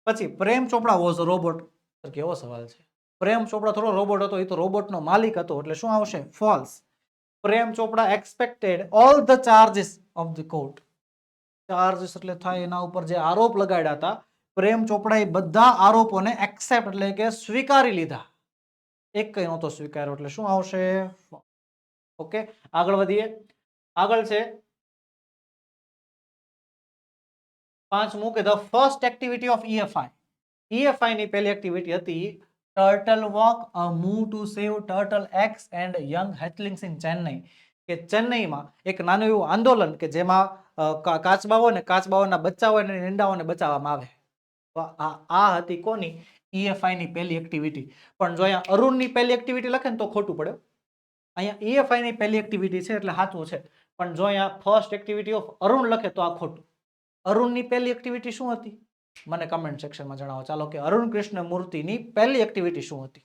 પછી પ્રેમ ચોપડા વોઝ અ રોબોટ. કેવો સવાલ છે? પ્રેમ ચોપડા થોડો રોબોટ હતો, એ તો રોબોટનો માલિક હતો, એટલે શું આવશે? False. Prem Chopra expected all the charges of the court. Charges એટલે થાય એના ઉપર જે આરોપ લગાડ્યા હતા, પ્રેમ ચોપડાએ બધા આરોપોને એક્સેપ્ટ એટલે કે સ્વીકારી લીધા. એક કઈ નહોતો સ્વીકાર્યો, એટલે શું આવશે? ઓકે, આગળ વધીએ. આગળ છે પાંચમું કે the first activity of EFI. EFI ની પહેલી એક્ટિવિટી હતી turtle walk, a move to save turtle eggs and young hatchlings in Chennai. કે ચેન્નઈમાં એક નાનું એવું આંદોલન કે જેમાં કાચબાઓ ને કાચબાઓના બચ્ચાઓ અને ઈંડાઓને બચાવવામાં આવે. તો આ હતી કોની? EFI ની પહેલી એક્ટિવિટી. પણ જો અહીંયા અરુણની પહેલી એક્ટિવિટી લખે ને તો ખોટું પડે. અહીંયા EFI ની પહેલી એક્ટિવિટી છે એટલે સાચું છે, પણ જો અહીંયા ફર્સ્ટ એક્ટિવિટી ઓફ અરુણ લખે તો આ ખોટું. અરુણની પહેલી એક્ટિવિટી શું હતી? મને કમેન્ટ સેક્શનમાં જણાવો. ચાલો કે અરુણ કૃષ્ણમૂર્તિની પહેલી એક્ટિવિટી શું હતી?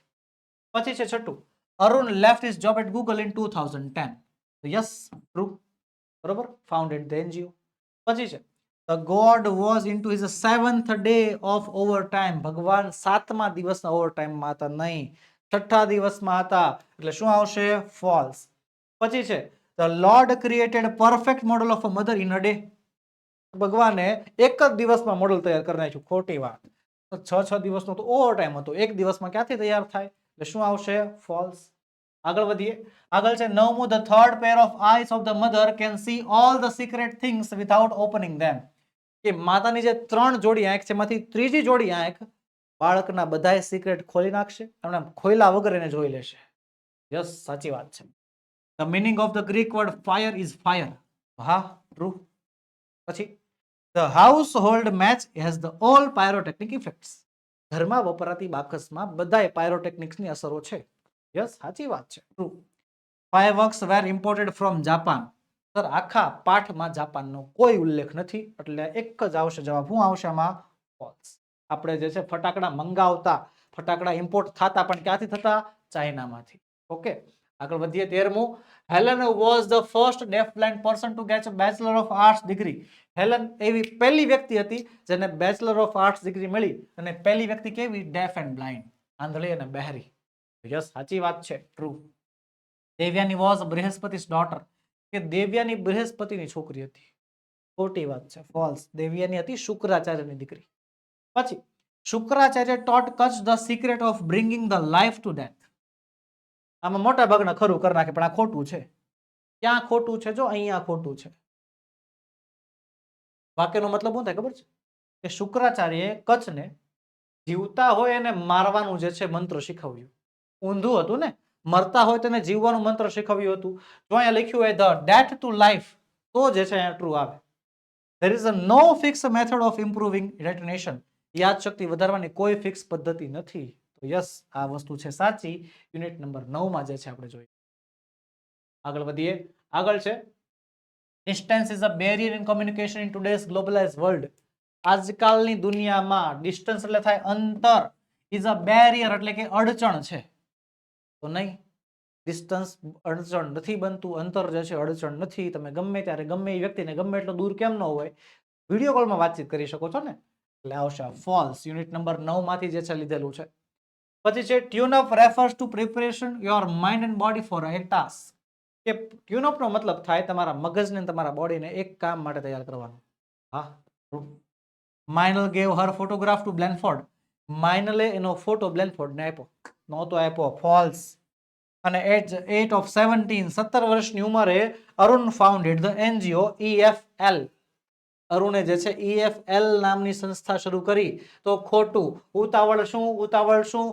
પછી છે છઠ્ઠું, Arun left his job at Google in 2010. Yes, true. બરોબર, ફાઉન્ડેડ ધ NGO. પછી છે the God was into his 7th day of overtime. ભગવાન 7મા દિવસના ઓવરટાઇમમાં હતા નહીં, 6ઠ્ઠા દિવસમાં હતા, એટલે શું આવશે? ફોલ્સ. પછી છે the lord created perfect model of a mother in a day. ભગવાને એક જ દિવસમાં મોડલ તૈયાર કરી નાખ્યું. ખોટી વાત. તો 6 દિવસનો તો ઓવર ટાઈમ હતો, એક દિવસમાં ક્યાંથી તૈયાર થાય? એટલે શું આવશે? ફોલ્સ. આગળ વધીએ. આગળ છે નવમું, the third pair of eyes of the mother can see all the secret things without opening them. કે માતાની જે 3 જોડી આંખ છે એમાંથી ત્રીજી જોડી આંખ બાળકના બધાય સિક્રેટ ખોલી નાખશે, અને ખોયલા વગર એને જોઈ લેશે. યસ, સાચી વાત છે. The meaning of the Greek word fire is fire. હા, ટ્રુ. પછી the household match has the all pyrotechnic effects. ઘરમાં વપરાતી બાકસમાં બધાય પાયરોટેકનિક્સની અસરો છે. યસ, સાચી વાત છે, true. Fireworks were imported from Japan. Sir આખા પાઠમાં જાપાનનો કોઈ ઉલ્લેખ નથી, એટલે એક જ આવશે જવાબ. શું આવશે આમાં? ફોલ્સ. આપણે જે છે ફટાકડા મંગાવતા, ફટાકડા ઇમ્પોર્ટ થતા, પણ ક્યાંથી થતા? ચાઇનામાંથી. ઓકે, આગળ વધીએ. 13મું, Helen was the first deaf blind person to get bachelor of arts degree. Helen એવી પહેલી વ્યક્તિ હતી જેને બેચલર ઓફ આર્ટ્સ ડિગ્રી મળી, અને પહેલી વ્યક્તિ કેવી? ડેફ એન્ડ બ્લાઇન્ડ, આંધળી અને બહેરી. યસ, સાચી વાત છે, true. Devyani was Brihaspati's daughter. કે દેવ્યાની બૃહસ્પતિની છોકરી હતી. ખોટી વાત છે, ફોલ્સ. દેવ્યાની હતી શુક્રાચાર્યની દીકરી. પછી Shukracharya taught Kach the secret of bringing the life to death. આમાં મોટા ભાગના ખરું કરી નાખે, પણ આ ખોટું છે. ક્યાં ખોટું છે? જો અહીંયા ખોટું છે. વાક્યનો મતલબ શું થાય ખબર છે? કે શુક્રાચાર્યએ કચ્છને જીવતા હોય એને મારવાનું જે છે મંત્ર શીખવ્યું. ઊંધું હતું ને, મરતા હોય તેને જીવવાનું મંત્ર શીખવ્યું હતું. જો અહીંયા લખ્યું હોય ધ ડેથ ટુ લાઈફ, તો જે છે અહીંયા ટ્રુ આવે. There is a no fixed method of improving retention. યાદશક્તિ વધારવાની કોઈ ફિક્સ પદ્ધતિ નથી. તો યસ, આ વસ્તુ છે સાચી. યુનિટ નંબર 9 માં જે છે આપણે જોઈએ. આગળ વધીએ. આગળ છે distance is a barrier in communication in today's globalized world. આજકાલની દુનિયામાં ડિસ્ટન્સ એટલે થાય અંતર, ઇઝ અ બેરિયર એટલે કે અડચણ છે. તો નહીં, ડિસ્ટન્સ અડચણ નથી બનતું, અંતર જે છે અડચણ નથી. તમે ગમે ત્યારે ગમે એ વ્યક્તિને ગમે એટલો દૂર કેમ ન હોય, વિડીયો કોલમાં વાતચીત કરી શકો છો ને. એટલે આવશે ફોલ્સ. યુનિટ નંબર 9 માંથી જે છે લીધેલું છે. પછી છે tune up refers to preparation your mind and body for a task. કે ટ્યુન અપ નો મતલબ થાય તમારા મગજને અને તમારા બોડીને એક કામ માટે તૈયાર કરવાનું. હા, Meynell gave her photograph to Blanford. માઇનલે એનો ફોટો બ્લેનફોર્ડને આપ્યો, નહોતો આપ્યો, ફોલ્સ. અને એટ 17 વર્ષની ઉંમરે Arun founded the NGO EFL. અરુણે જે છે EFL નામની સંસ્થા શરૂ કરી, તો ખોટું. ઉતાવળ શું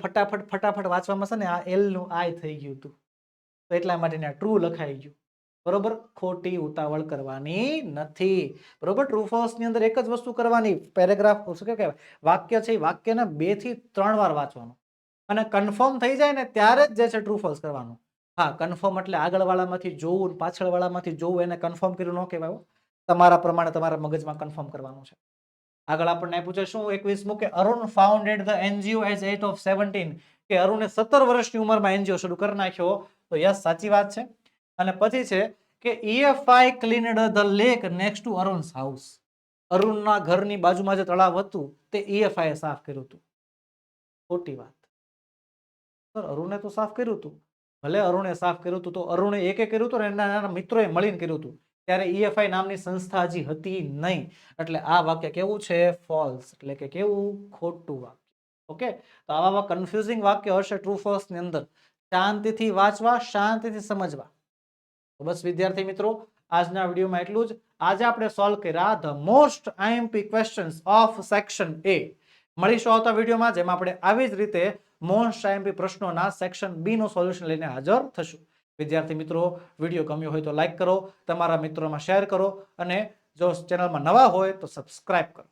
ફટાફટ વાંચવામાં છે ને આ એલ નું આઈ થઈ ગયું હતું, તો એટલા માટે ટ્રુ લખાઈ ગયું. બરોબર, ખોટી ઉતાવળ કરવાની નથી. બરોબર, ટ્રુ ફોલ્સ ની અંદર એક જ વસ્તુ કરવાની, પેરેગ્રાફ શું કહેવાય, વાક્ય છે, વાક્યને 2 થી 3 વાર વાંચવાનું અને કન્ફર્મ થઈ જાય ને ત્યારે જ જે છે ટ્રુ ફોલ્સ કરવાનું. હા, કન્ફર્મ એટલે આગળ વાળામાંથી જોવું, પાછળ વાળામાંથી જોવું, એને કન્ફર્મ કર્યું ન કહેવાય. તમારા પ્રમાણે તમારા મગજમાં કન્ફર્મ કરવાનું છે. આગળ આપણને પૂછે શું 21મું કે Arun founded the NGO at age of 17. કે અરુણે 17 વર્ષની ઉંમરમાં એનજીઓ શરૂ કરી નાખ્યો, તો યસ, સાચી વાત છે. અને પછી છે કે EFI cleaned the lake next to Arun's house. અરુણના ઘરની બાજુમાં જે તળાવ હતું તે EFI એ સાફ કર્યું હતું. ખોટી વાત. સર, અરુણે તો સાફ કર્યું હતું. ભલે અરુણે સાફ કર્યું હતું, તો અરુણે એકે કર્યું હતું ને એના મિત્રોએ મળીને કર્યું હતું. ત્યારે EFI નામની સંસ્થા હજી હતી નહીં. એટલે આ વાક્ય કેવું છે? ફોલ્સ. એટલે કે કેવું? ખોટું વાક્ય. ઓકે, તો આવા કન્ફ્યુઝિંગ વાક્ય હશે ટ્રુ ફોલ્સ ની અંદર. શાંતિથી વાંચવા, શાંતિથી સમજવા. તો બસ વિદ્યાર્થી મિત્રો, આજના વિડીયોમાં એટલું જ. આજે આપણે સોલ્વ કર્યા the most IMP questions of section A. મળીશું આવતા વિડીયોમાં, જેમાં આપણે આવી જ રીતે મોસ્ટ IMP પ્રશ્નોના સેક્શન B નું સોલ્યુશન લઈને હાજર થશું. વિદ્યાર્થી મિત્રો, વિડીયો ગમ્યો હોય તો લાઈક કરો, તમારા મિત્રોમાં શેર કરો અને જો ચેનલમાં નવા હોય તો સબસ્ક્રાઇબ કરો.